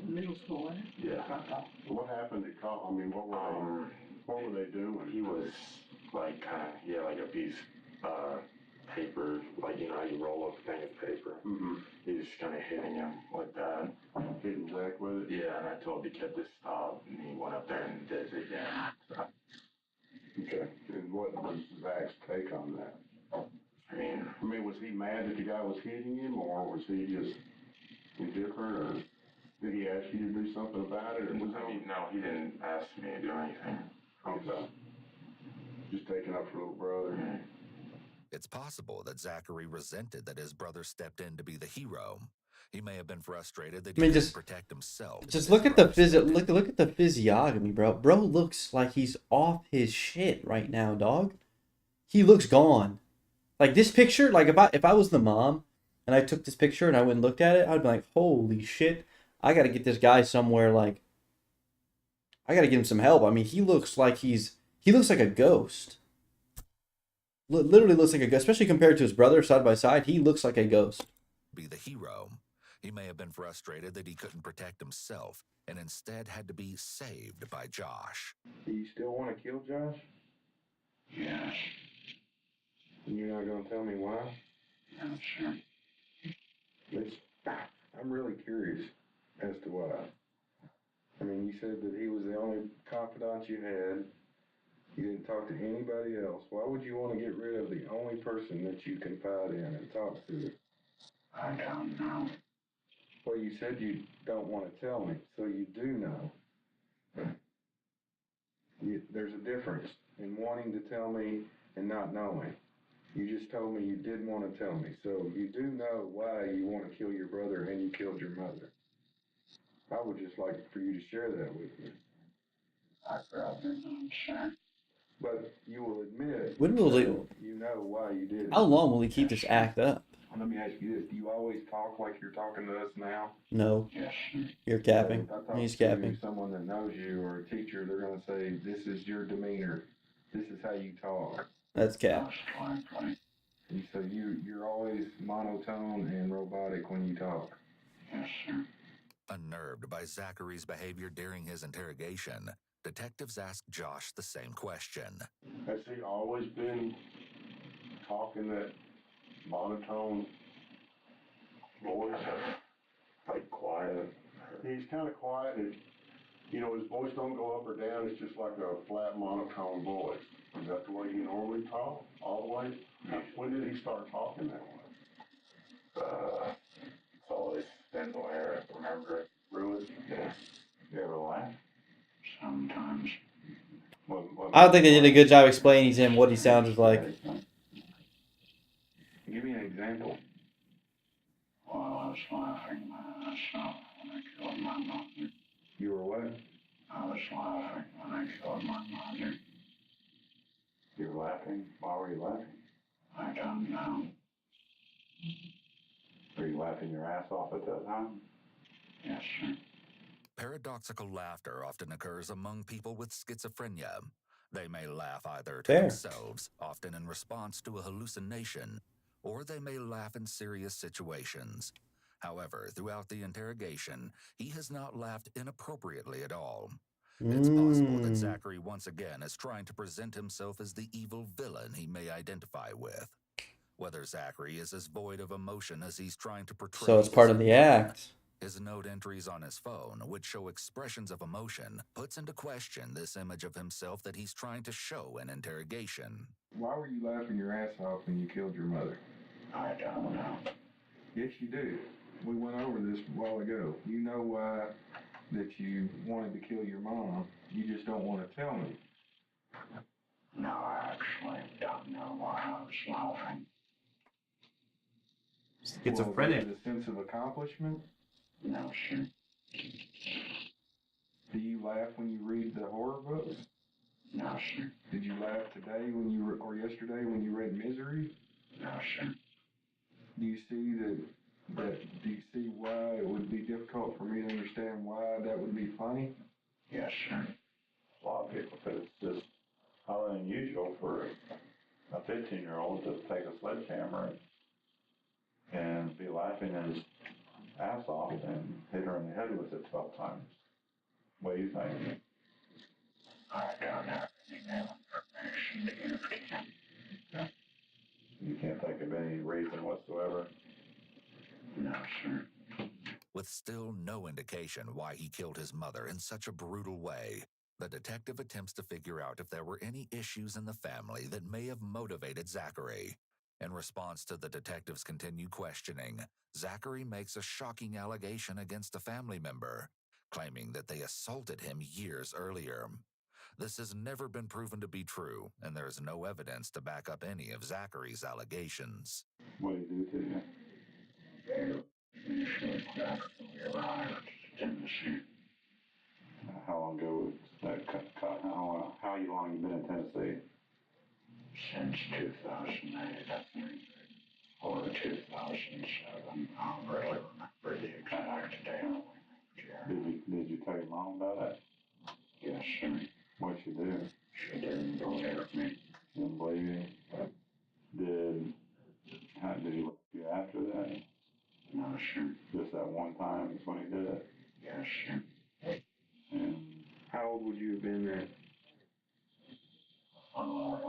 Middle school, wasn't it? Yeah. What happened to cause? I mean, what were they doing? He was like like a piece of paper, like you know how you roll up a thing of paper. Mm-hmm. He was just kind of hitting him like that. Hitting Zach with it? Yeah, and I told the kid to stop, and he went up there and did it again. Okay. And what was Zach's take on that? I mean, was he mad that the guy was hitting him, or was he just indifferent, or did he ask you to do something about it? Or was no, he didn't ask me to do anything. Okay. Just taking up for little brother. It's possible that Zachary resented that his brother stepped in to be the hero. He may have been frustrated that he couldn't protect himself. Just look at the look at the physiognomy, bro. Bro looks like he's off his shit right now, dog. He looks gone. Like this picture, like if I was the mom and I took this picture and I went and looked at it, I'd be like, holy shit, I gotta get this guy somewhere, like I gotta get him some help. I mean, he looks like he looks like a ghost. Literally looks like a ghost, especially compared to his brother side by side. He looks like a ghost. Be the hero. He may have been frustrated that he couldn't protect himself and instead had to be saved by Josh. Do you still want to kill Josh? Yes. And you're not going to tell me why? No, sure. I'm really curious as to why. I mean, you said that he was the only confidant you had. You didn't talk to anybody else. Why would you want to get rid of the only person that you confide in and talk to? I don't know. Well, you said you don't want to tell me, so you do know. There's a difference in wanting to tell me and not knowing. You just told me you didn't want to tell me, so you do know why you want to kill your brother and you killed your mother. I would just like for you to share that with me. I'd rather not share. But you will admit When will they? you know why you did it. How long will he keep this act up? Let me ask you this. Do you always talk like you're talking to us now? No, Yes, sir. you're capping. If I talk He's to capping. someone that knows you or a teacher, they're going to say, this is your demeanor. This is how you talk. That's cap. Most likely. And so you're always monotone and robotic when you talk. Yes, sir. Unnerved by Zachary's behavior during his interrogation, detectives asked Josh the same question. Has he always been talking that monotone voice? Like quiet, he's kind of quiet. And, you know, his voice don't go up or down. It's just like a flat monotone voice. Is that the way he normally talk? All the way? When did he start talking that way? It's always been the way I remember it. Really? Yeah. You ever laugh? Sometimes. I don't think they did a good job explaining to him what he sounded like. Give me an example. Well, I was laughing my ass off when I killed my mother. You were what? I was laughing when I killed my mother. You were laughing? Why were you laughing? I don't know. Were you laughing your ass off at that time? Yes, sir. Paradoxical laughter often occurs among people with schizophrenia. They may laugh either to Fair. themselves, often in response to a hallucination, or they may laugh in serious situations. However, throughout the interrogation, he has not laughed inappropriately at all. It's possible that Zachary once again is trying to present himself as the evil villain he may identify with. Whether Zachary is as void of emotion as he's trying to portray. So it's part of the act. His note entries on his phone, which show expressions of emotion, puts into question this image of himself that he's trying to show in interrogation. Why were you laughing your ass off when you killed your mother? I don't know. Yes, you do. We went over this a while ago. You know why that you wanted to kill your mom. You just don't want to tell me. No, I actually don't know why I was laughing. Schizophrenic. Well, is it a sense of accomplishment? No, sir. Do you laugh when you read the horror books? No, sir. Did you laugh today when you or yesterday when you read Misery? No, sir. Do you see do you see why it would be difficult for me to understand why that would be funny? Yes, sir. A lot of people, because it's just highly unusual for a 15-year-old to take a sledgehammer and be laughing his ass off and hit her in the head with it 12 times. What do you think? I don't have any new information to give to you. You can't think of any reason whatsoever. No, sir. With still no indication why he killed his mother in such a brutal way, the detective attempts to figure out if there were any issues in the family that may have motivated Zachary. In response to the detective's continued questioning, Zachary makes a shocking allegation against a family member, claiming that they assaulted him years earlier. This has never been proven to be true, and there is no evidence to back up any of Zachary's allegations. What did he do to you? Usually after we arrived in Tennessee. How long ago was that how long you been in Tennessee? Since 2008, I think. Or 2007. I don't really remember the exact day I went here. Did you tell your mom about it? Yes, sir. What'd she do? She didn't believe me. Didn't believe you? Did he look you after that? No, sir. Just that one time when he did it? Yes, sir. And How old would you have been then?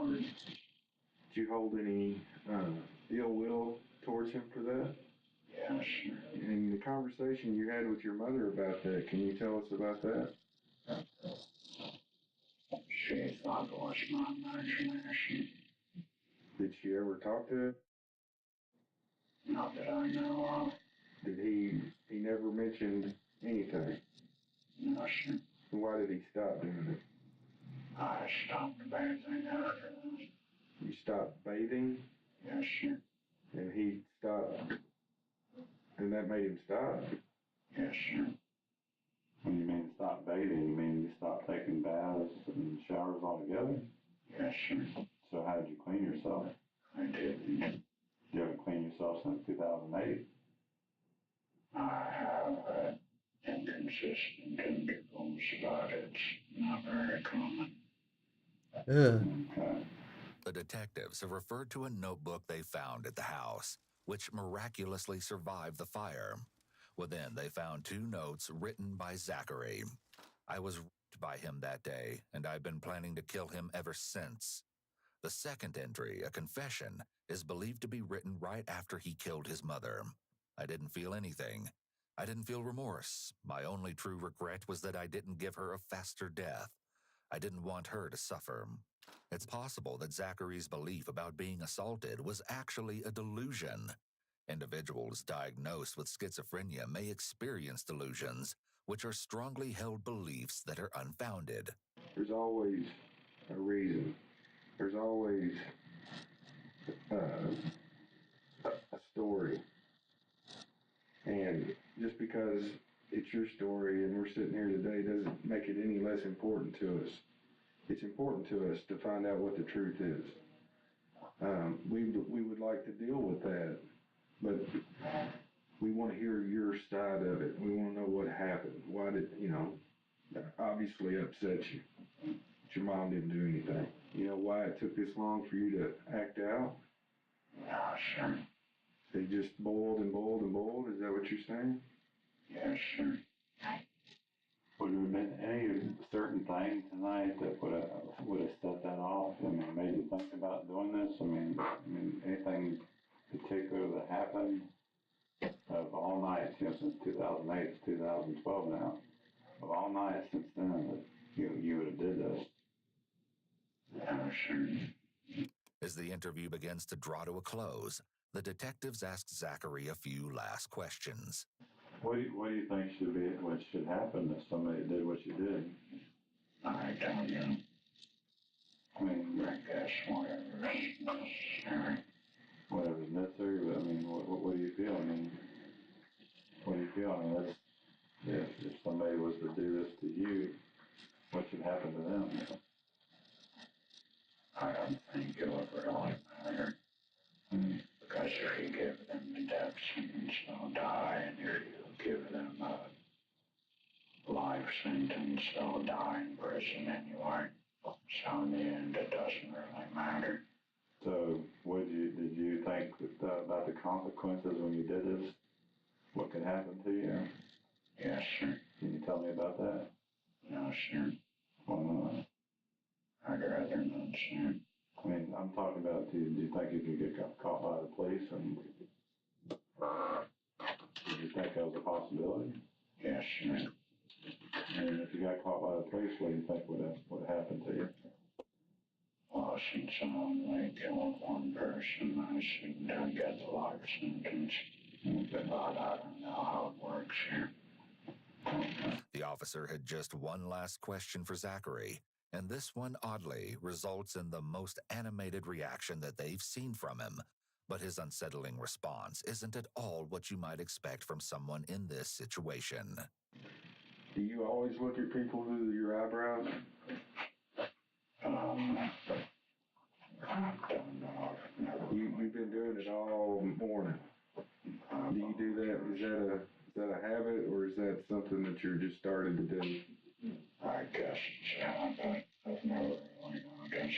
Did you hold any ill will towards him for that? Yes, sir. And the conversation you had with your mother about that, can you tell us about that? She thought it was my imagination. Did she ever talk to it? Not that I know of. Did he never mentioned anything? No, sir. Why did he stop doing it? I stopped bathing after that. You stopped bathing Yes, sir. and he stopped, and that made him stop? Yes, sir. when you mean stop bathing, you mean you stop taking baths and showers altogether? Yes, sir. So how did you clean yourself? I didn't. You haven't cleaned yourself since 2008? I have inconsistent intervals, but it's not very common. Okay. The detectives have referred to a notebook they found at the house, which miraculously survived the fire. Within, they found 2 notes written by Zachary. I was raped by him that day, and I've been planning to kill him ever since. The second entry, a confession, is believed to be written right after he killed his mother. I didn't feel anything. I didn't feel remorse. My only true regret was that I didn't give her a faster death. I didn't want her to suffer. It's possible that Zachary's belief about being assaulted was actually a delusion. Individuals diagnosed with schizophrenia may experience delusions, which are strongly held beliefs that are unfounded. There's always a reason. There's always a story. And just because it's your story and we're sitting here today doesn't make it any less important to us. It's important to us to find out what the truth is. We would like to deal with that, but we want to hear your side of it. We want to know what happened. Why did, obviously upset you. But your mom didn't do anything. You know why it took this long for you to act out? Yeah, sure. They just boiled and boiled and boiled? Is that what you're saying? Yes, sir. Would there have been any certain thing tonight that would have set that off? I mean, made you think about doing this? I mean, anything particular that happened of all nights, since 2008 to 2012 now, of all nights since then that you would have did this? Yeah, sure. As the interview begins to draw to a close, the detectives ask Zachary a few last questions. What do you think what should happen if somebody did what you did? I don't know. I mean, I guess whatever's necessary. Whatever's necessary, but I mean, what do you feel? I mean, what do you feel? I mean, if somebody was to do this to you, what should happen to them? I don't think it would really matter. Because if you give them the death sentence, they'll die, and if you give them a life sentence, they'll die in prison anyway. So in the end, it doesn't really matter. So, did you think about the consequences when you did this? What could happen to you? Yes, sir. Can you tell me about that? No, sir. Why not? I'd rather not, sir. I mean, I'm talking about, do you think if you get caught by the police, and do you think that was a possibility? Yes, sir. And if you got caught by the police, what do you think would happen to you? Well, since I only killed one person, I shouldn't get the life sentence. But I don't know how it works here. The officer had just one last question for Zachary, and this one, oddly, results in the most animated reaction that they've seen from him. But his unsettling response isn't at all what you might expect from someone in this situation. Do you always look at people through your eyebrows? I don't know. You've been doing it all morning. Do you do that? Is that a habit, or is that something that you're just starting to do? I guess it's a habit. I've never really noticed.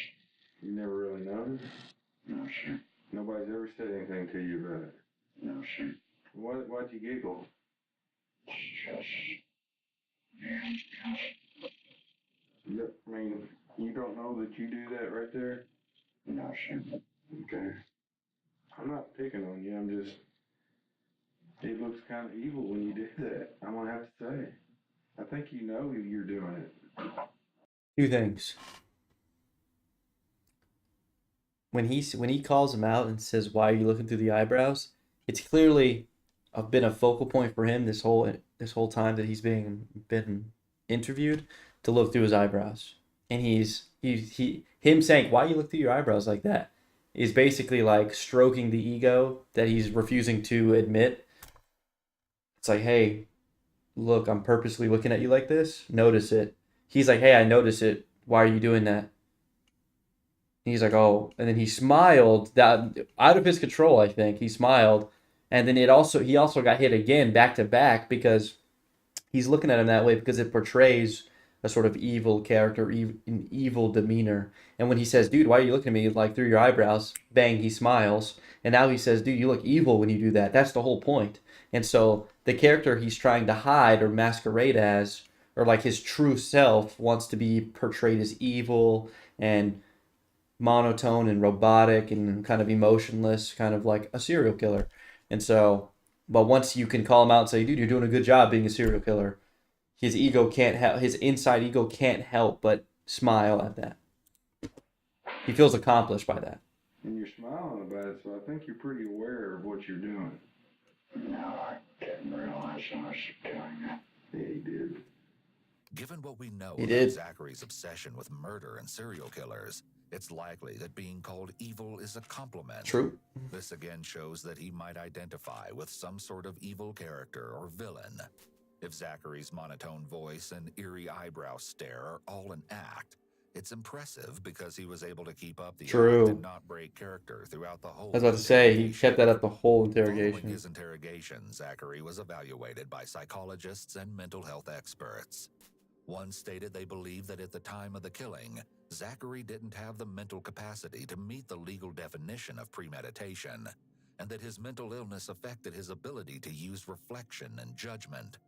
You never really noticed? No, sir. Nobody's ever said anything to you about it? No, sir. Why'd you giggle? It's just... I mean, you don't know that you do that right there? No, sir. Okay. I'm not picking on you, I'm just... It looks kind of evil when you do that, I'm gonna have to say. I think you know you're doing it. Two things. When he calls him out and says, "Why are you looking through the eyebrows?" It's clearly been a focal point for him this whole time that he's been interviewed, to look through his eyebrows. And him saying, "Why you look through your eyebrows like that?" is basically like stroking the ego that he's refusing to admit. It's like, "Hey, look, I'm purposely looking at you like this. Notice it." He's like, "Hey, I notice it. Why are you doing that?" And he's like, "Oh," and then he smiled, that out of his control, I think. He smiled, and then he also got hit again back to back, because he's looking at him that way because it portrays a sort of evil character, an evil demeanor. And when he says, "Dude, why are you looking at me like through your eyebrows?" Bang, he smiles. And now he says, "Dude, you look evil when you do that." That's the whole point. And so the character he's trying to hide or masquerade as, or like his true self, wants to be portrayed as evil and monotone and robotic and kind of emotionless, kind of like a serial killer. And so But once you can call him out and say, dude, you're doing a good job being a serial killer, his ego can't help, his inside ego can't help but smile at that. He feels accomplished by that. And you're smiling about it, so I think you're pretty aware of what you're doing. No, I didn't realize I was doing it. Yeah, he did. Given what we know He about did. Zachary's obsession with murder and serial killers, it's likely that being called evil is a compliment. True. This again shows that he might identify with some sort of evil character or villain. If Zachary's monotone voice and eerie eyebrow stare are all an act, it's impressive because he was able to keep up the True. act and not break character throughout the whole I was about to say, he interrogation. kept that up the whole Following interrogation. his interrogation, Zachary was evaluated by psychologists and mental health experts. One stated they believed that at the time of the killing, Zachary didn't have the mental capacity to meet the legal definition of premeditation, and that his mental illness affected his ability to use reflection and judgment.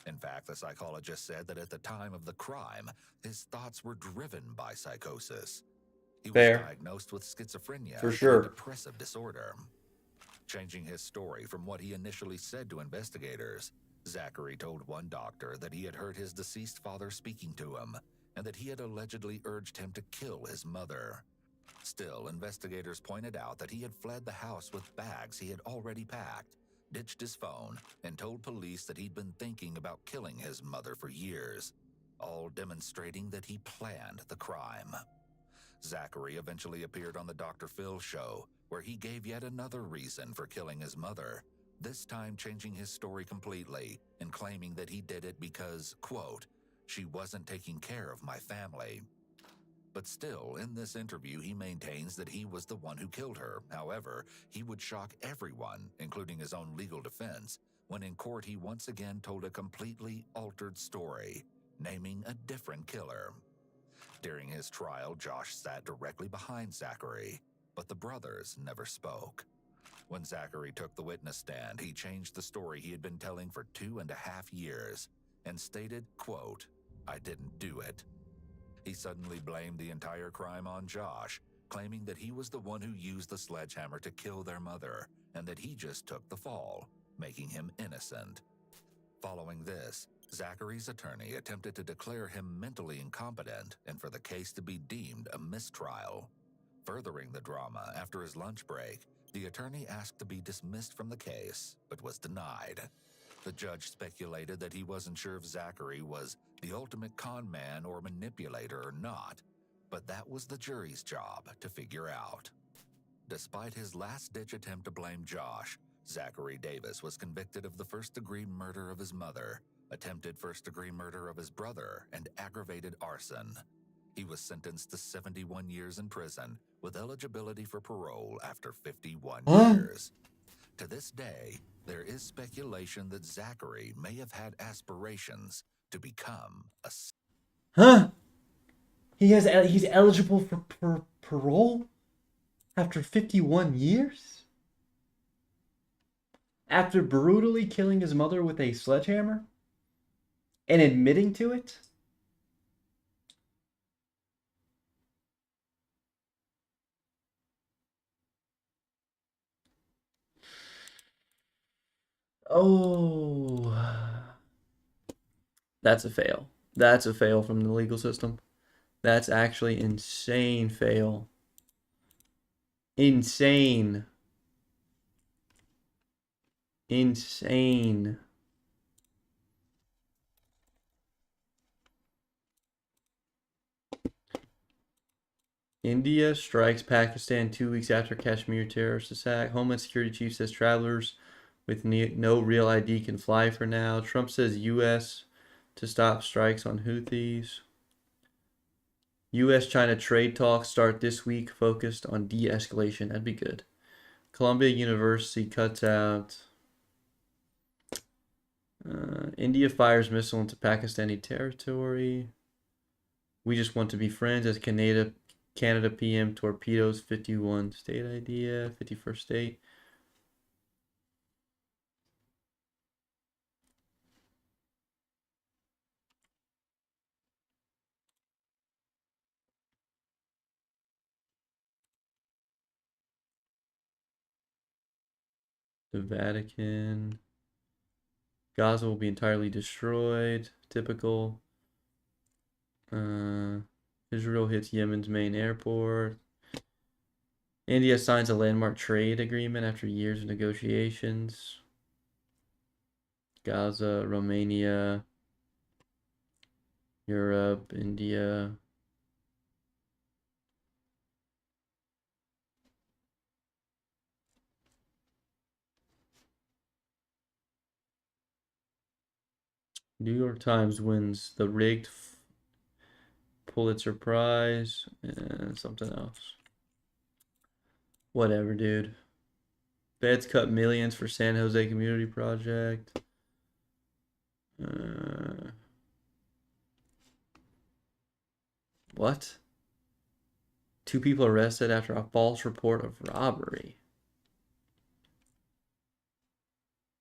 In fact, the psychologist said that at the time of the crime, his thoughts were driven by psychosis. He Fair. was diagnosed with schizophrenia For and sure. a depressive disorder. Changing his story from what he initially said to investigators, Zachary told one doctor that he had heard his deceased father speaking to him, and that he had allegedly urged him to kill his mother. Still, investigators pointed out that he had fled the house with bags he had already packed, ditched his phone, and told police that he'd been thinking about killing his mother for years, all demonstrating that he planned the crime. Zachary eventually appeared on the Dr. Phil show, where he gave yet another reason for killing his mother, this time changing his story completely and claiming that he did it because, quote, she wasn't taking care of my family. But still, in this interview, he maintains that he was the one who killed her. However, he would shock everyone, including his own legal defense, when in court he once again told a completely altered story, naming a different killer. During his trial, Josh sat directly behind Zachary, but the brothers never spoke. When Zachary took the witness stand, he changed the story he had been telling for 2.5 years and stated, quote, I didn't do it. He suddenly blamed the entire crime on Josh, claiming that he was the one who used the sledgehammer to kill their mother and that he just took the fall, making him innocent. Following this, Zachary's attorney attempted to declare him mentally incompetent and for the case to be deemed a mistrial. Furthering the drama, after his lunch break, the attorney asked to be dismissed from the case, but was denied. The judge speculated that he wasn't sure if Zachary was the ultimate con man or manipulator or not, but that was the jury's job to figure out. Despite his last-ditch attempt to blame Josh, Zachary Davis was convicted of the first-degree murder of his mother, attempted first-degree murder of his brother, and aggravated arson. He was sentenced to 71 years in prison, with eligibility for parole after 51 years. To this day, there is speculation that Zachary may have had aspirations to become a... Huh? He's eligible for parole after 51 years? After brutally killing his mother with a sledgehammer? And admitting to it? Oh. That's a fail. That's a fail from the legal system. That's actually insane fail. Insane. Insane. India strikes Pakistan 2 weeks after Kashmir terrorist attack. Homeland Security Chief says travelers with no real ID can fly for now. Trump says U.S. to stop strikes on Houthis. U.S.-China trade talks start this week, focused on de-escalation. That'd be good. Columbia University cuts out. India fires missile into Pakistani territory. We just want to be friends as Canada PM torpedoes 51 state idea, 51st state. The Vatican. Gaza will be entirely destroyed. Typical. Israel hits Yemen's main airport. India signs a landmark trade agreement after years of negotiations. Gaza, Romania, Europe, India. New York Times wins the rigged Pulitzer Prize and something else. Whatever, dude. Feds cut millions for San Jose Community Project. What? 2 people arrested after a false report of robbery.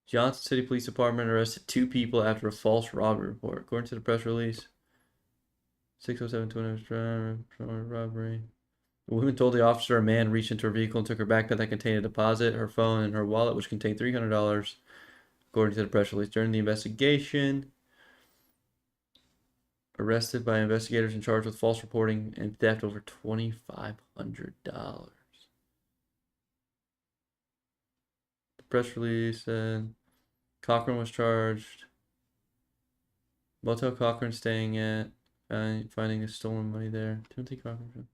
Johnson City Police Department arrested 2 people after a false robbery report. According to the press release, 607 robbery. The woman told the officer a man reached into her vehicle and took her backpack that contained a deposit, her phone, and her wallet, which contained $300, according to the press release. During the investigation, arrested by investigators and charged with false reporting and theft over $2,500. The press release said Cochran was charged. Motel Cochran staying at, finding the stolen money there. Timothy Cochran.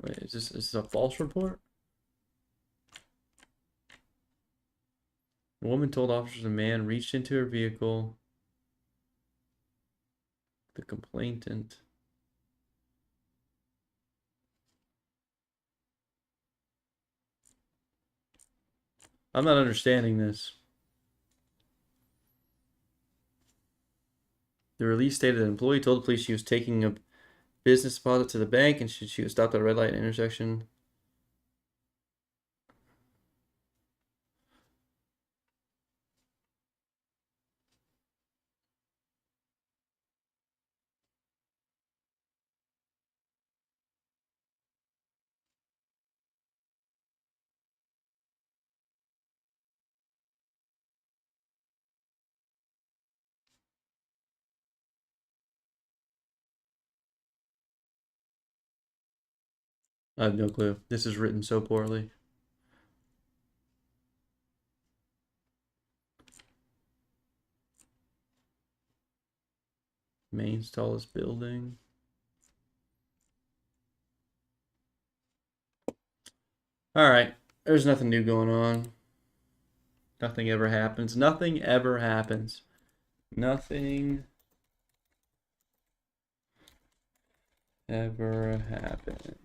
Wait, is this a false report? The woman told officers a man reached into her vehicle. The complainant. I'm not understanding this. The release stated that an employee told the police she was taking a business deposit to the bank and she was stopped at a red light intersection. I have no clue. This is written so poorly. Maine's tallest building. Alright. There's nothing new going on. Nothing ever happens. Nothing ever happens. Nothing ever happens.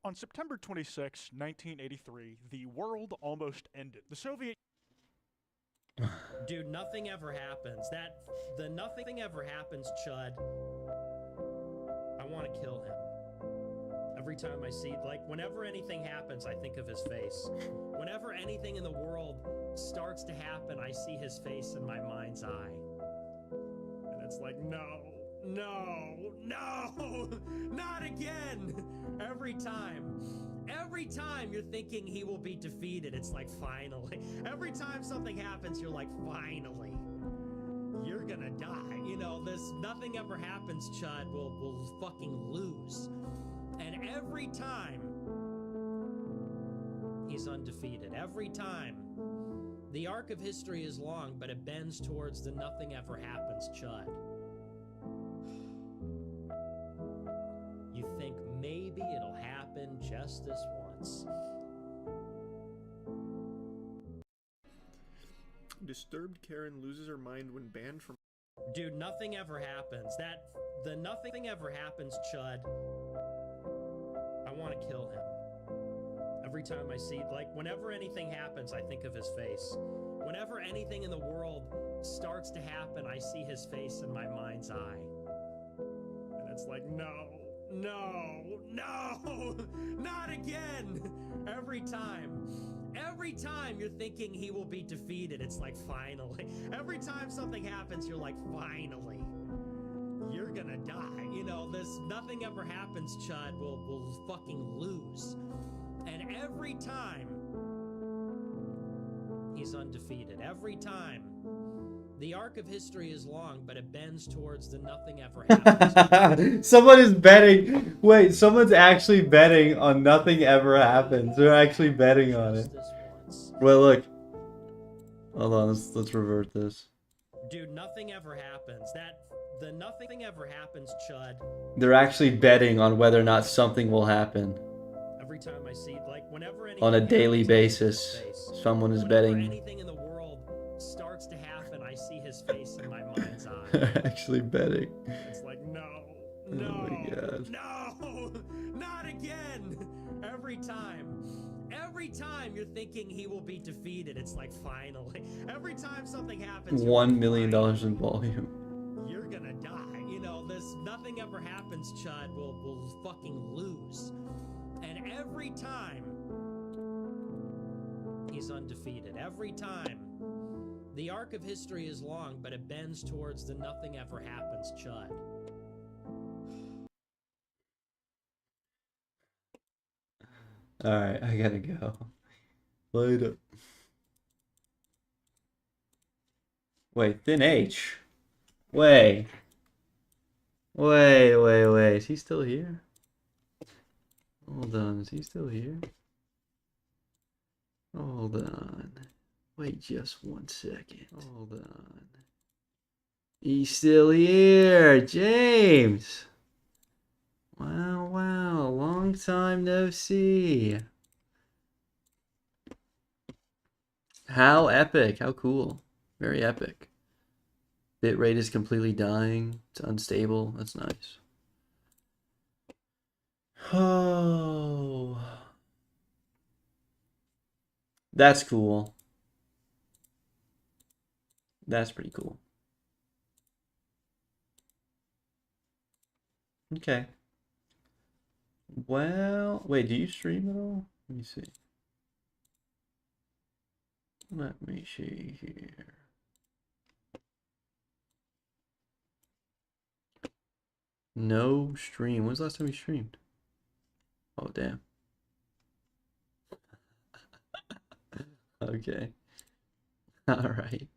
On September 26, 1983, the world almost ended. The Soviet... Dude, nothing ever happens. The nothing ever happens, Chud. I want to kill him. Every time I see, whenever anything happens, I think of his face. Whenever anything in the world starts to happen, I see his face in my mind's eye. And it's like, no, not again! Every time you're thinking he will be defeated, it's like, finally. Every time something happens, you're like, finally. You're gonna die. You know, this nothing ever happens, Chud. We'll fucking lose. And every time, he's undefeated. Every time. The arc of history is long, but it bends towards the nothing ever happens, Chud. You think maybe it'll happen just this once. Disturbed Karen loses her mind when banned from... Dude, nothing ever happens. The nothing ever happens, Chud. I want to kill him. Every time I see, whenever anything happens, I think of his face. Whenever anything in the world starts to happen, I see his face in my mind's eye. And it's like, no, not again! Every time you're thinking he will be defeated, it's like, finally. Every time something happens, you're like, finally. You're gonna die. You know, this nothing ever happens, Chud. We'll fucking lose. And every time he's undefeated. Every time. The arc of history is long, but it bends towards the nothing ever happens. Someone is betting. Wait, someone's actually betting on nothing ever happens. They're actually betting on it. Just this once. Well, look. Hold on, let's revert this. Dude, nothing ever happens. The nothing ever happens, Chud. They're actually betting on whether or not something will happen Every time I see, like, whenever anything on a daily happens, I see his basis. face. Someone is Whenever betting. anything in the world starts to happen, I see his face in my mind's eye. They're actually betting. It's like, no, Oh my God. no, not again. Every time you're thinking he will be defeated, it's like, finally. Every time something happens, you're $1 like, million finally. in volume. You're gonna die. You know, this nothing ever happens, Chud. We'll fucking lose. And every time he's undefeated. Every time. The arc of history is long, but it bends towards the nothing ever happens, Chud. Alright, I gotta go. Later. Wait, Thin H. Wait. Wait. Is he still here? Hold on, is he still here? Hold on. Wait just 1 second. Hold on. He's still here! James! Wow. Long time no see. How epic. How cool. Very epic. Bitrate is completely dying. It's unstable. That's nice. Oh. That's cool. That's pretty cool. Okay. Well, wait, do you stream at all? Let me see. Let me see here. No stream. When's the last time you streamed? Oh, damn. Okay. Alright.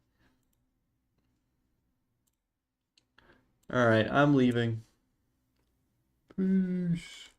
Alright, I'm leaving. Peace.